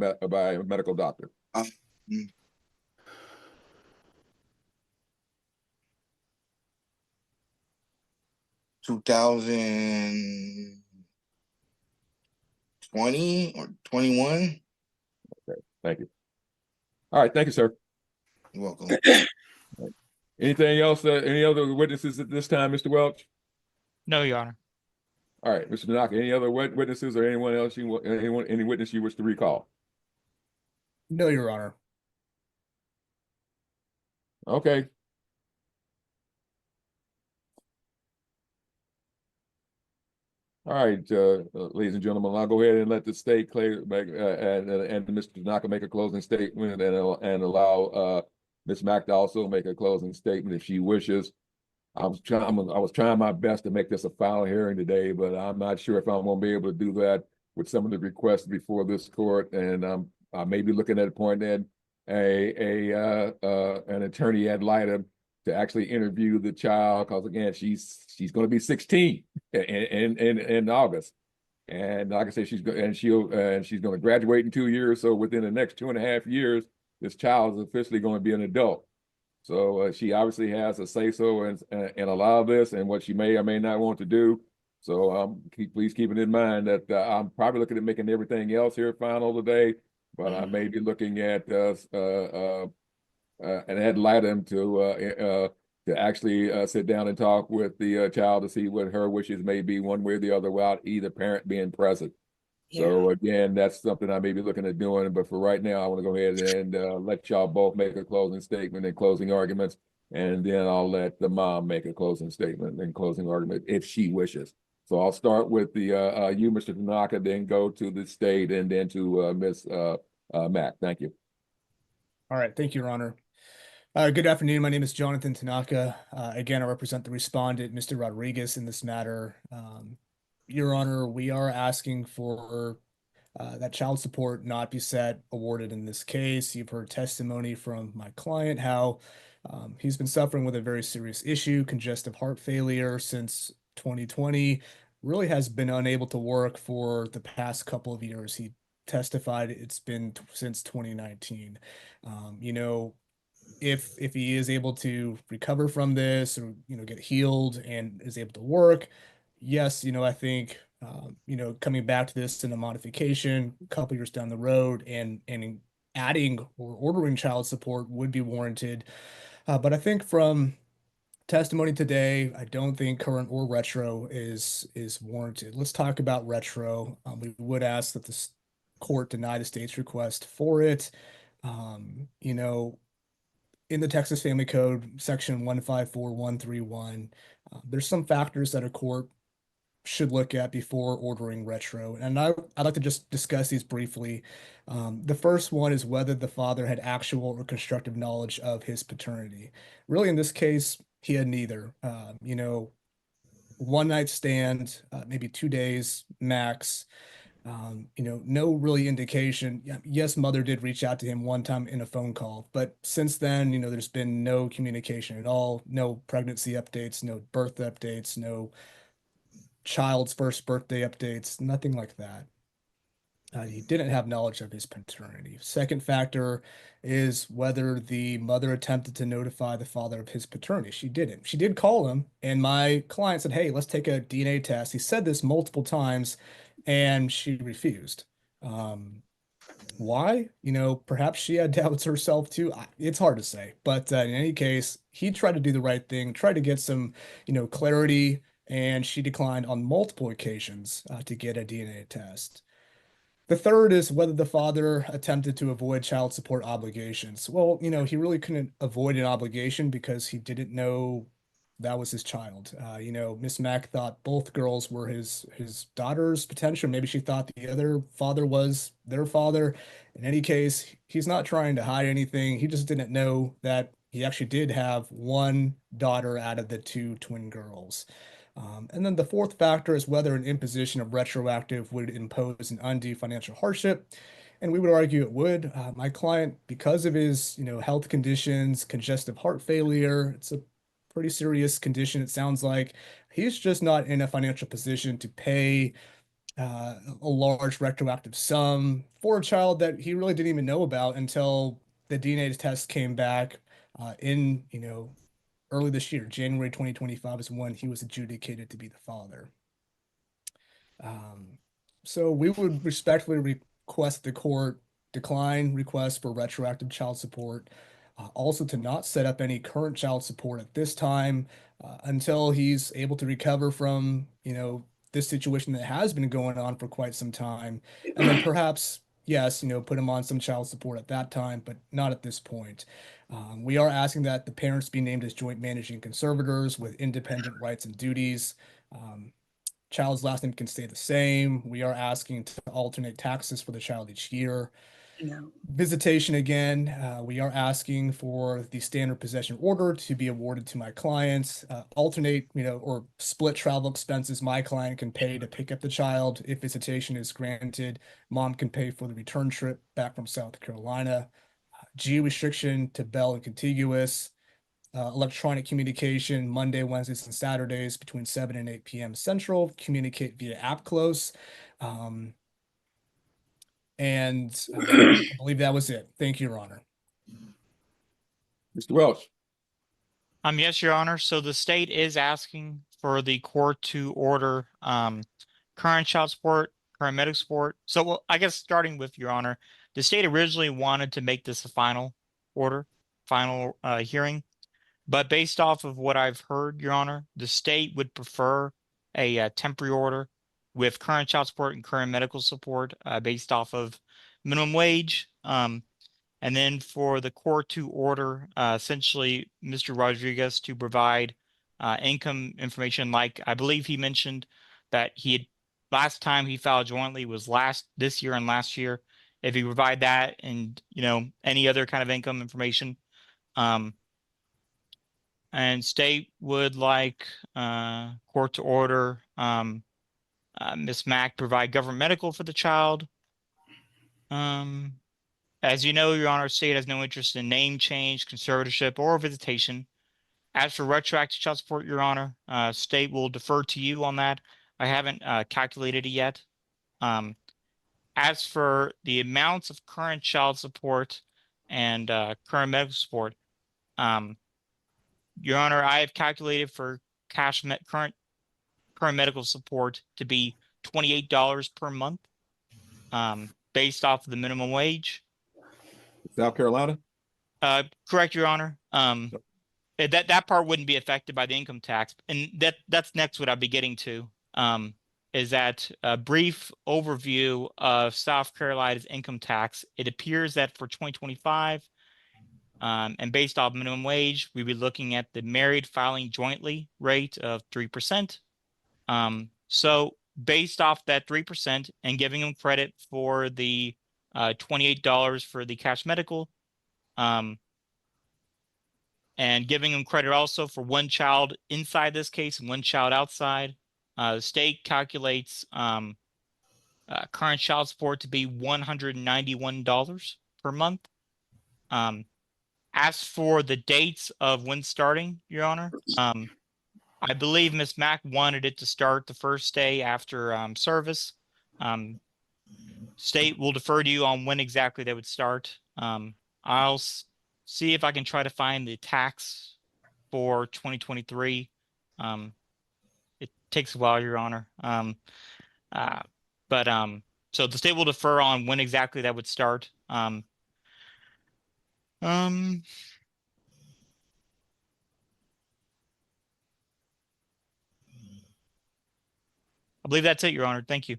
[SPEAKER 8] medical doctor?
[SPEAKER 1] 2020 or 21.
[SPEAKER 8] Okay, thank you. All right, thank you, sir.
[SPEAKER 1] You're welcome.
[SPEAKER 8] Anything else? Any other witnesses at this time, Mr. Welch?
[SPEAKER 4] No, Your Honor.
[SPEAKER 8] All right, Mr. Tanaka, any other witnesses or anyone else any witness you wish to recall?
[SPEAKER 3] No, Your Honor.
[SPEAKER 8] Okay. All right, ladies and gentlemen, I'll go ahead and let the state clear back and Mr. Tanaka make a closing statement and allow Ms. Mack to also make a closing statement if she wishes. I was trying my best to make this a final hearing today, but I'm not sure if I'm going to be able to do that with some of the requests before this court, and I may be looking at appointing an attorney ad litem to actually interview the child, because again, she's going to be 16 in August, and like I say, she's going to graduate in 2 years. So within the next 2.5 years, this child is officially going to be an adult. So she obviously has a say-so in a lot of this and what she may or may not want to do. So please keep it in mind that I'm probably looking at making everything else here final today, but I may be looking at an ad litem to actually sit down and talk with the child to see what her wishes may be one way or the other without either parent being present. So again, that's something I may be looking at doing, but for right now, I want to go ahead and let y'all both make a closing statement and closing arguments, and then I'll let the mom make a closing statement and closing argument if she wishes. So I'll start with you, Mr. Tanaka, then go to the state, and then to Ms. Mack. Thank you.
[SPEAKER 3] All right, thank you, Your Honor. Good afternoon. My name is Jonathan Tanaka. Again, I represent the respondent, Mr. Rodriguez, in this matter. Your Honor, we are asking for that child support not be awarded in this case. You've heard testimony from my client how he's been suffering with a very serious issue, congestive heart failure, since 2020. Really has been unable to work for the past couple of years. He testified it's been since 2019. You know, if he is able to recover from this or get healed and is able to work, yes, I think coming back to this in a modification a couple years down the road and adding or ordering child support would be warranted. But I think from testimony today, I don't think current or retro is warranted. Let's talk about retro. We would ask that the court deny the state's request for it. You know, in the Texas Family Code, section 154131, there's some factors that a court should look at before ordering retro. And I'd like to just discuss these briefly. The first one is whether the father had actual or constructive knowledge of his paternity. Really, in this case, he had neither. You know, one night stand, maybe 2 days max. You know, no really indication. Yes, mother did reach out to him one time in a phone call, but since then, you know, there's been no communication at all, no pregnancy updates, no birth updates, no child's first birthday updates, nothing like that. He didn't have knowledge of his paternity. Second factor is whether the mother attempted to notify the father of his paternity. She didn't. She did call him, and my client said, "Hey, let's take a DNA test." He said this multiple times, and she refused. Why? You know, perhaps she had doubts herself too. It's hard to say, but in any case, he tried to do the right thing, tried to get some, you know, clarity, and she declined on multiple occasions to get a DNA test. The third is whether the father attempted to avoid child support obligations. Well, you know, he really couldn't avoid an obligation because he didn't know that was his child. You know, Miss Mack thought both girls were his daughters, potentially. Maybe she thought the other father was their father. In any case, he's not trying to hide anything. He just didn't know that he actually did have one daughter out of the two twin girls. And then the fourth factor is whether an imposition of retroactive would impose an undue financial hardship. And we would argue it would. My client, because of his, you know, health conditions, congestive heart failure, it's a pretty serious condition, it sounds like. He's just not in a financial position to pay a large retroactive sum for a child that he really didn't even know about until the DNA test came back in, you know, early this year. January 2025 is when he was adjudicated to be the father. So we would respectfully request the court decline requests for retroactive child support. Also to not set up any current child support at this time until he's able to recover from, you know, this situation that has been going on for quite some time. And then perhaps, yes, you know, put him on some child support at that time, but not at this point. We are asking that the parents be named as joint managing conservators with independent rights and duties. Child's last name can stay the same. We are asking to alternate taxes for the child each year. Visitation again, we are asking for the standard possession order to be awarded to my clients. Alternate, you know, or split travel expenses my client can pay to pick up the child. If visitation is granted, mom can pay for the return trip back from South Carolina. Geo restriction to Bell and contiguous. Electronic communication Monday, Wednesdays, and Saturdays between 7 and 8 p.m. Central. Communicate via app close. And I believe that was it. Thank you, Your Honor.
[SPEAKER 8] Mr. Welch.
[SPEAKER 4] Yes, Your Honor. So the state is asking for the court to order current child support, current medical support. So, well, I guess starting with Your Honor, the state originally wanted to make this a final order, final hearing. But based off of what I've heard, Your Honor, the state would prefer a temporary order with current child support and current medical support based off of minimum wage. And then for the court to order essentially Mr. Rodriguez to provide income information, like I believe he mentioned that he had last time he filed jointly was this year and last year. If he provide that and, you know, any other kind of income information, and state would like court to order Ms. Mack provide government medical for the child. As you know, Your Honor, state has no interest in name change, conservatorship, or visitation. As for retroactive child support, Your Honor, state will defer to you on that. I haven't calculated it yet. As for the amounts of current child support and current medical support, Your Honor, I have calculated for current medical support to be $28 per month, based off of the minimum wage.
[SPEAKER 8] South Carolina?
[SPEAKER 4] Correct, Your Honor. That part wouldn't be affected by the income tax, and that's next what I'll be getting to. Is that a brief overview of South Carolina's income tax? It appears that for 2025, and based off minimum wage, we'd be looking at the married filing jointly rate of 3%. So based off that 3% and giving them credit for the $28 for the cash medical, and giving them credit also for one child inside this case and one child outside, the state calculates current child support to be $191 per month. As for the dates of when starting, Your Honor, I believe Ms. Mack wanted it to start the first day after service. State will defer to you on when exactly they would start. I'll see if I can try to find the tax for 2023. It takes a while, Your Honor. So the state will defer on when exactly that would start. I believe that's it, Your Honor. Thank you.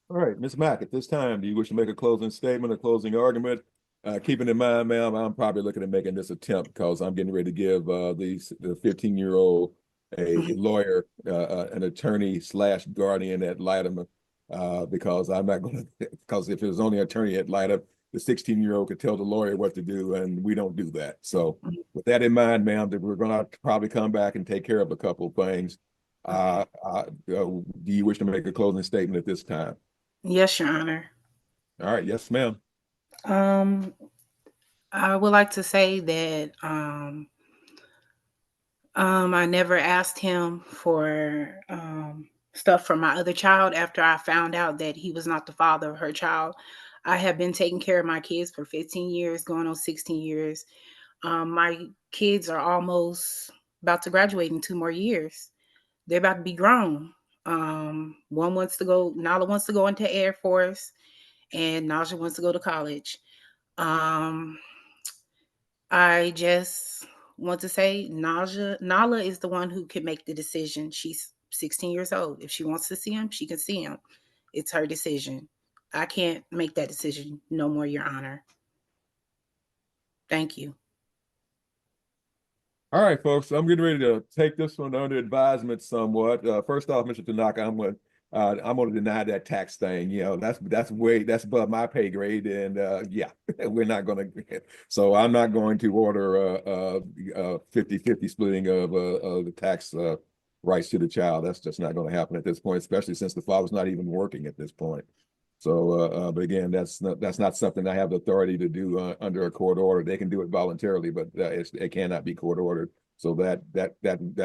[SPEAKER 8] All right, Ms. Mack, at this time, do you wish to make a closing statement or closing argument? Keeping in mind, ma'am, I'm probably looking at making this attempt because I'm getting ready to give the 15-year-old a lawyer, an attorney / guardian ad litem, because I'm not going to, because if it was only an attorney ad litem, the 16-year-old could tell the lawyer what to do, and we don't do that. So with that in mind, ma'am, that we're going to probably come back and take care of a couple of things. Do you wish to make a closing statement at this time?
[SPEAKER 7] Yes, Your Honor.
[SPEAKER 8] All right, yes, ma'am.
[SPEAKER 7] I would like to say that I never asked him for stuff from my other child after I found out that he was not the father of her child. I have been taking care of my kids for 15 years, going on 16 years. My kids are almost about to graduate in 2 more years. They're about to be grown. One wants to go, Nala wants to go into Air Force, and Naja wants to go to college. I just want to say Nala is the one who can make the decision. She's 16 years old. If she wants to see him, she can see him. It's her decision. I can't make that decision no more, Your Honor. Thank you.
[SPEAKER 8] All right, folks, I'm getting ready to take this one under advisement somewhat. First off, Mr. Tanaka, I'm going to deny that tax thing. You know, that's above my pay grade, and yeah, we're not going to. So I'm not going to order 50-50 splitting of the tax rights to the child. That's just not going to happen at this point, especially since the father's not even working at this point. So, but again, that's not something I have the authority to do under a court order. They can do it voluntarily, but it cannot be court ordered. So that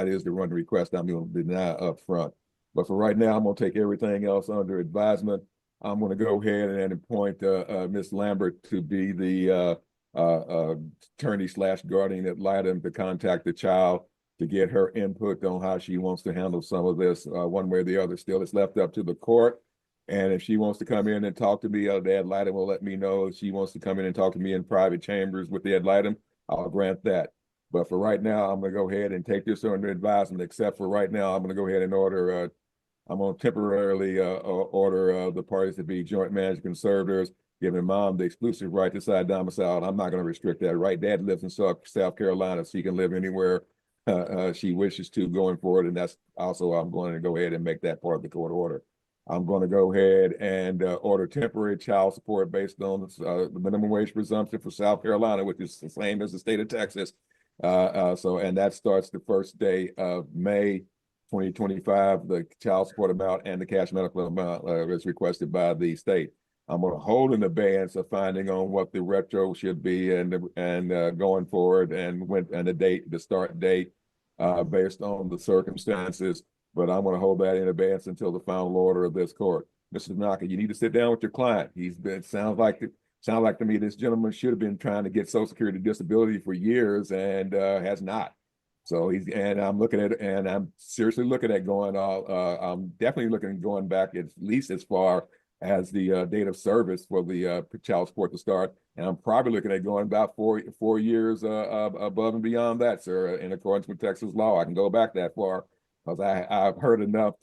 [SPEAKER 8] is the run request I'm going to deny up front. But for right now, I'm going to take everything else under advisement. I'm going to go ahead and appoint Ms. Lambert to be the attorney / guardian ad litem to contact the child to get her input on how she wants to handle some of this one way or the other. Still, it's left up to the court. And if she wants to come in and talk to me, the ad litem will let me know. If she wants to come in and talk to me in private chambers with the ad litem, I'll grant that. But for right now, I'm going to go ahead and take this under advisement, except for right now, I'm going to go ahead and order, I'm going to temporarily order the parties to be joint managed conservators, giving mom the exclusive right to decide domicile. I'm not going to restrict that right. Dad lives in South Carolina, so she can live anywhere she wishes to going forward. And that's also, I'm going to go ahead and make that part of the court order. I'm going to go ahead and order temporary child support based on the minimum wage presumption for South Carolina, which is the same as the state of Texas. And that starts the first day of May 2025. The child support amount and the cash medical amount is requested by the state. I'm going to hold an abeyance of finding on what the retro should be and going forward and the start date based on the circumstances. But I'm going to hold that in abeyance until the final order of this court. Mr. Tanaka, you need to sit down with your client. Sounds like to me this gentleman should have been trying to get Social Security disability for years and has not. So I'm looking at it, and I'm seriously looking at going I'm definitely looking at going back at least as far as the date of service for the child support to start. And I'm probably looking at going about four years above and beyond that, sir, in accordance with Texas law. I can go back that far because I've heard enough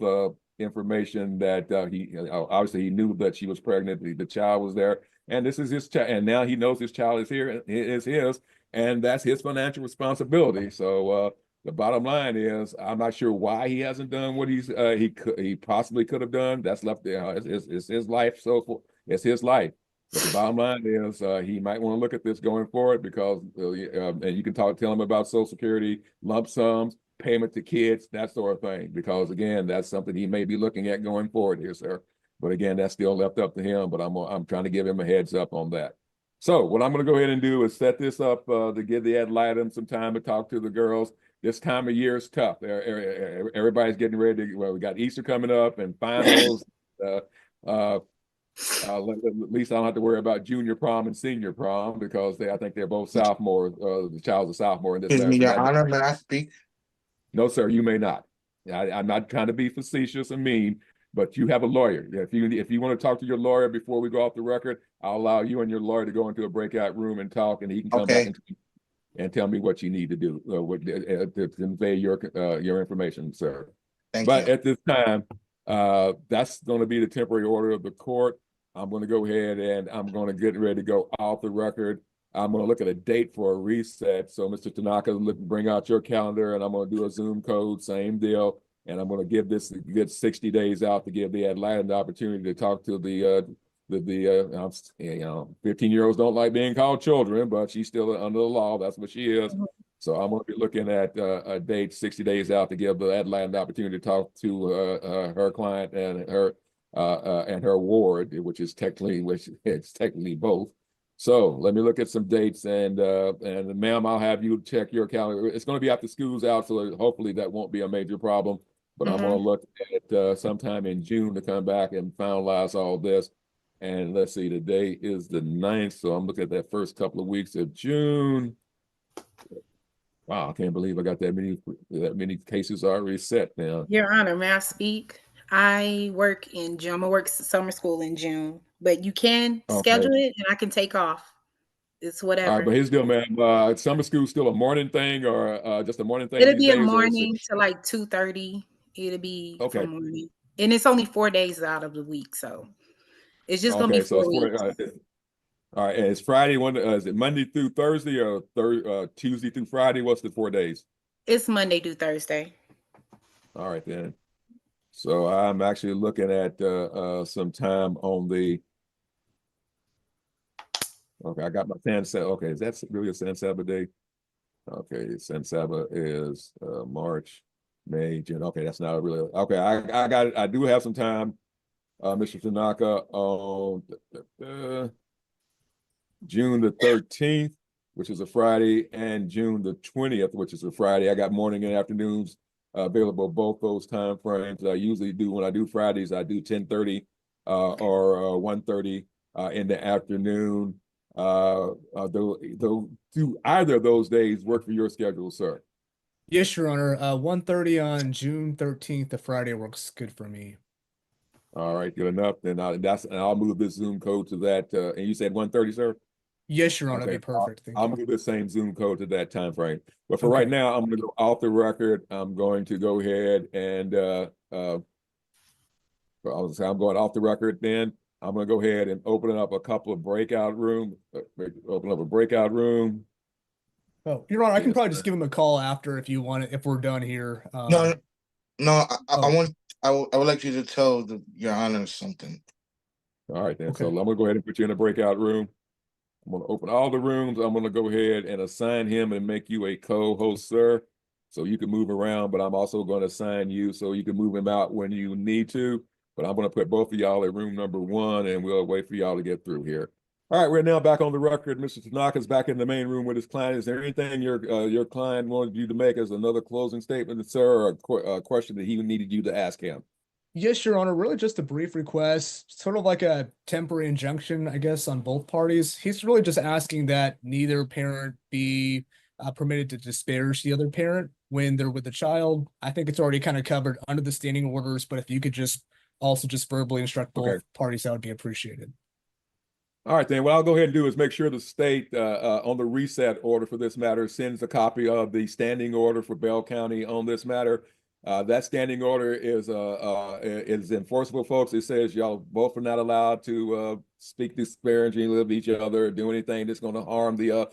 [SPEAKER 8] information that he obviously he knew that she was pregnant, the child was there, and this is his child, and now he knows his child is here, is his, and that's his financial responsibility. So the bottom line is, I'm not sure why he hasn't done what he possibly could have done. That's left there. It's his life, so it's his life. But the bottom line is, he might want to look at this going forward because, and you can tell him about Social Security, lump sums, payment to kids, that sort of thing. Because again, that's something he may be looking at going forward here, sir. But again, that's still left up to him. But I'm trying to give him a heads up on that. So what I'm going to go ahead and do is set this up to give the ad litem some time to talk to the girls. This time of year is tough. Everybody's getting ready to, well, we got Easter coming up and finals. At least I don't have to worry about junior prom and senior prom because I think they're both sophomores. The child's a sophomore in this.
[SPEAKER 1] Excuse me, Your Honor, may I speak?
[SPEAKER 8] No, sir, you may not. I'm not trying to be facetious and mean, but you have a lawyer. If you want to talk to your lawyer before we go off the record, I'll allow you and your lawyer to go into a breakout room and talk, and he can come back and tell me what you need to do to convey your information, sir.
[SPEAKER 1] Thank you.
[SPEAKER 8] At this time, that's going to be the temporary order of the court. I'm going to go ahead and I'm going to get ready to go off the record. I'm going to look at a date for a reset. So, Mr. Tanaka, bring out your calendar, and I'm going to do a Zoom code, same deal. And I'm going to get 60 days out to give the ad litem the opportunity to talk to the 15-year-olds don't like being called children, but she's still under the law. That's what she is. So I'm going to be looking at a date 60 days out to give the ad litem the opportunity to talk to her client and her ward, which is technically both. So let me look at some dates, and ma'am, I'll have you check your calendar. It's going to be after school's out, so hopefully that won't be a major problem. But I'm going to look at sometime in June to come back and finalize all this. And let's see, the day is the 9th, so I'm looking at that first couple of weeks of June. Wow, I can't believe I got that many cases already set now.
[SPEAKER 7] Your Honor, may I speak? I work in June. I'm gonna work summer school in June, but you can schedule it and I can take off. It's whatever.
[SPEAKER 8] All right, but here's the deal, man. Summer school still a morning thing or just a morning thing?
[SPEAKER 7] It'll be a morning to like 2:30. It'll be from morning. And it's only 4 days out of the week, so it's just gonna be 4 weeks.
[SPEAKER 8] All right, and it's Friday. Is it Monday through Thursday or Tuesday through Friday? What's the 4 days?
[SPEAKER 7] It's Monday through Thursday.
[SPEAKER 8] All right then. So I'm actually looking at some time on the. Okay, I got my San Saba. Okay, is that really a San Saba day? Okay, San Saba is March, May, June. Okay, that's not really. Okay, I got it. I do have some time, Mr. Tanaka, on June the 13th, which is a Friday, and June the 20th, which is a Friday. I got morning and afternoons available both those time frames. I usually do, when I do Fridays, I do 10:30 or 1:30 in the afternoon. Do either of those days work for your schedule, sir?
[SPEAKER 3] Yes, Your Honor. 1:30 on June 13th, the Friday works good for me.
[SPEAKER 8] All right, good enough. Then I'll move this Zoom code to that. And you said 1:30, sir?
[SPEAKER 3] Yes, Your Honor, that'd be perfect.
[SPEAKER 8] I'll move the same Zoom code to that time frame. But for right now, I'm going to go off the record. I'm going to go ahead and I'm going off the record. Then I'm going to go ahead and open up a couple of breakout rooms. Open up a breakout room.
[SPEAKER 3] Oh, Your Honor, I can probably just give him a call after if you want it, if we're done here.
[SPEAKER 1] No, I would like you to tell Your Honor something.
[SPEAKER 8] All right, then. So I'm going to go ahead and put you in a breakout room. I'm going to open all the rooms. I'm going to go ahead and assign him and make you a co-host, sir, so you can move around. But I'm also going to assign you so you can move him out when you need to. But I'm going to put both of y'all in room number 1, and we'll wait for y'all to get through here. All right, we're now back on the record. Mr. Tanaka's back in the main room with his client. Is there anything your client wanted you to make as another closing statement, sir, or a question that he needed you to ask him?
[SPEAKER 3] Yes, Your Honor, really just a brief request, sort of like a temporary injunction, I guess, on both parties. He's really just asking that neither parent be permitted to disparage the other parent when they're with the child. I think it's already kind of covered under the standing orders, but if you could just also just verbally instruct both
[SPEAKER 8] Okay.
[SPEAKER 3] parties, that would be appreciated.
[SPEAKER 8] All right, then what I'll go ahead and do is make sure the state on the reset order for this matter sends a copy of the standing order for Bell County on this matter. That standing order is enforceable, folks. It says y'all both are not allowed to speak disparagingly of each other or do anything that's going to harm the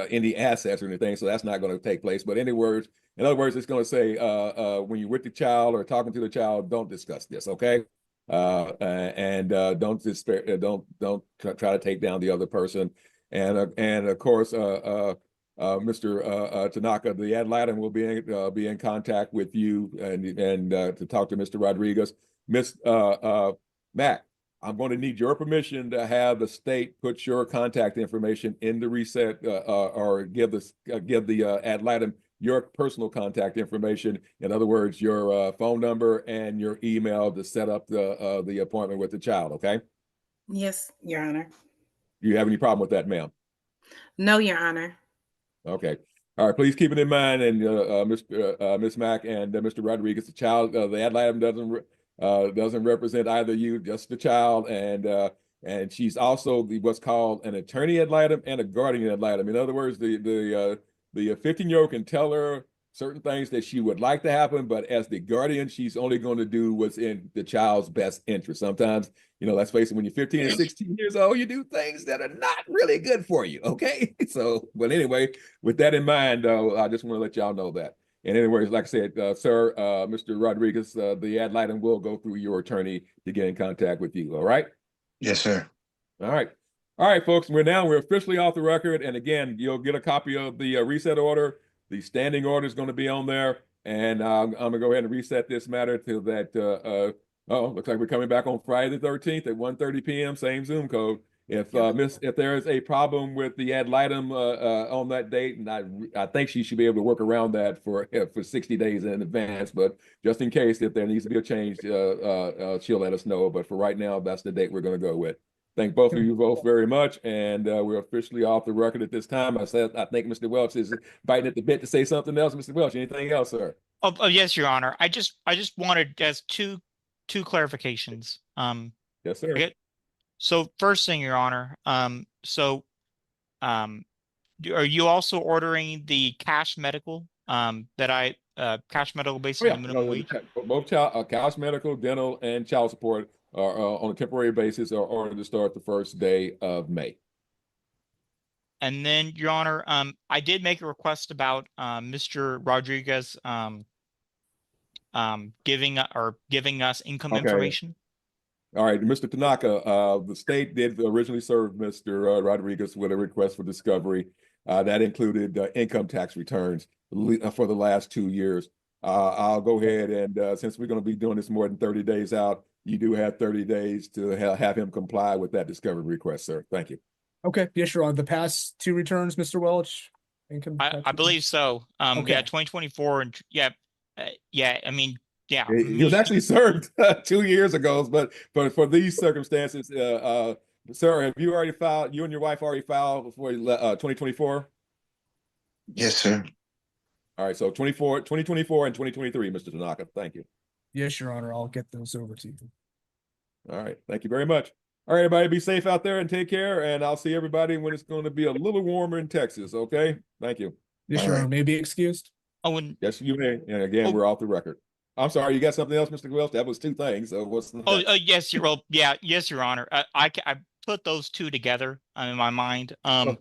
[SPEAKER 8] any assets or anything. So that's not going to take place. But in other words, it's going to say when you're with the child or talking to the child, don't discuss this, okay? Don't despair, don't try to take down the other person. And of course, Mr. Tanaka, the ad litem will be in contact with you and to talk to Mr. Rodriguez. Miss Mack, I'm going to need your permission to have the state put your contact information in the reset or give the ad litem your personal contact information. In other words, your phone number and your email to set up the appointment with the child. Okay.
[SPEAKER 7] Yes, Your Honor.
[SPEAKER 8] Do you have any problem with that, ma'am?
[SPEAKER 7] No, Your Honor.
[SPEAKER 8] Okay. All right. Please keep it in mind, and Miss Mack and Mr. Rodriguez, the child, the ad litem doesn't represent either you, just the child, and she's also what's called an attorney ad litem and a guardian ad litem. In other words, the 15-year-old can tell her certain things that she would like to happen, but as the guardian, she's only going to do what's in the child's best interest. Sometimes, let's face it, when you're 15 and 16 years old, you do things that are not really good for you, okay? So, but anyway, with that in mind, I just want to let y'all know that. And anyways, like I said, sir, Mr. Rodriguez, the ad litem will go through your attorney to get in contact with you, all right?
[SPEAKER 1] Yes, sir.
[SPEAKER 8] All right. All right, folks, we're officially off the record. And again, you'll get a copy of the reset order. The standing order is going to be on there. And I'm going to go ahead and reset this matter to that. Looks like we're coming back on Friday the 13th at 1:30 p.m. Same Zoom code. If there is a problem with the ad litem on that date, and I think she should be able to work around that for 60 days in advance. But just in case, if there needs to be a change, she'll let us know. But for right now, that's the date we're going to go with. Thank both of you both very much, and we're officially off the record at this time. I think Mr. Welch is biting at the bit to say something else. Mr. Welch, anything else, sir?
[SPEAKER 4] Oh, yes, Your Honor. I just wanted just two clarifications.
[SPEAKER 8] Yes, sir.
[SPEAKER 4] So first thing, Your Honor, are you also ordering the cash medical cash medical based on the minimum wage?
[SPEAKER 8] Both cash medical, dental, and child support are on a temporary basis are ordered to start the first day of May.
[SPEAKER 4] And then, Your Honor, I did make a request about Mr. Rodriguez giving us income information.
[SPEAKER 8] All right, Mr. Tanaka, the state did originally serve Mr. Rodriguez with a request for discovery. That included income tax returns for the last 2 years. I'll go ahead and since we're going to be doing this more than 30 days out, you do have 30 days to have him comply with that discovery request, sir. Thank you.
[SPEAKER 3] Okay, yes, Your Honor. The past 2 returns, Mr. Welch? Income tax
[SPEAKER 4] I believe so.
[SPEAKER 3] Okay.
[SPEAKER 4] Yeah, 2024 and yeah. I mean, yeah.
[SPEAKER 8] He was actually served 2 years ago, but for these circumstances, sir, have you already filed? You and your wife already filed for 2024?
[SPEAKER 1] Yes, sir.
[SPEAKER 8] All right, so 2024 and 2023, Mr. Tanaka. Thank you.
[SPEAKER 3] Yes, Your Honor. I'll get those over to you.
[SPEAKER 8] All right, thank you very much. All right, everybody, be safe out there and take care. And I'll see everybody when it's going to be a little warmer in Texas. Okay, thank you.
[SPEAKER 3] Yes, Your Honor. May be excused.
[SPEAKER 4] Oh, and
[SPEAKER 8] Yes, you may. And again, we're off the record. I'm sorry, you got something else, Mr. Welch? That was 2 things. So what's the next?
[SPEAKER 4] yes, yes, Your Honor. I put those 2 together in my mind. So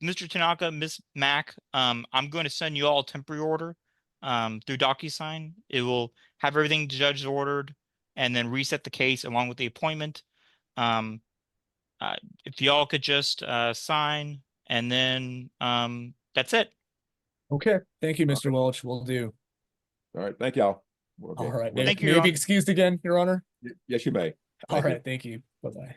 [SPEAKER 4] Mr. Tanaka, Ms. Mack, I'm going to send you all a temporary order through DocuSign. It will have everything the judge ordered and then reset the case along with the appointment. If y'all could just sign and then that's it.
[SPEAKER 3] Okay. Thank you, Mr. Welch. Will do.
[SPEAKER 8] All right, thank y'all. Okay.
[SPEAKER 3] All right.
[SPEAKER 4] Thank you,
[SPEAKER 3] May
[SPEAKER 4] Your
[SPEAKER 3] be
[SPEAKER 4] Honor.
[SPEAKER 3] excused again, Your Honor.
[SPEAKER 8] Yes, you may.
[SPEAKER 3] All
[SPEAKER 8] Thank you.
[SPEAKER 3] right. Thank you. Bye-bye.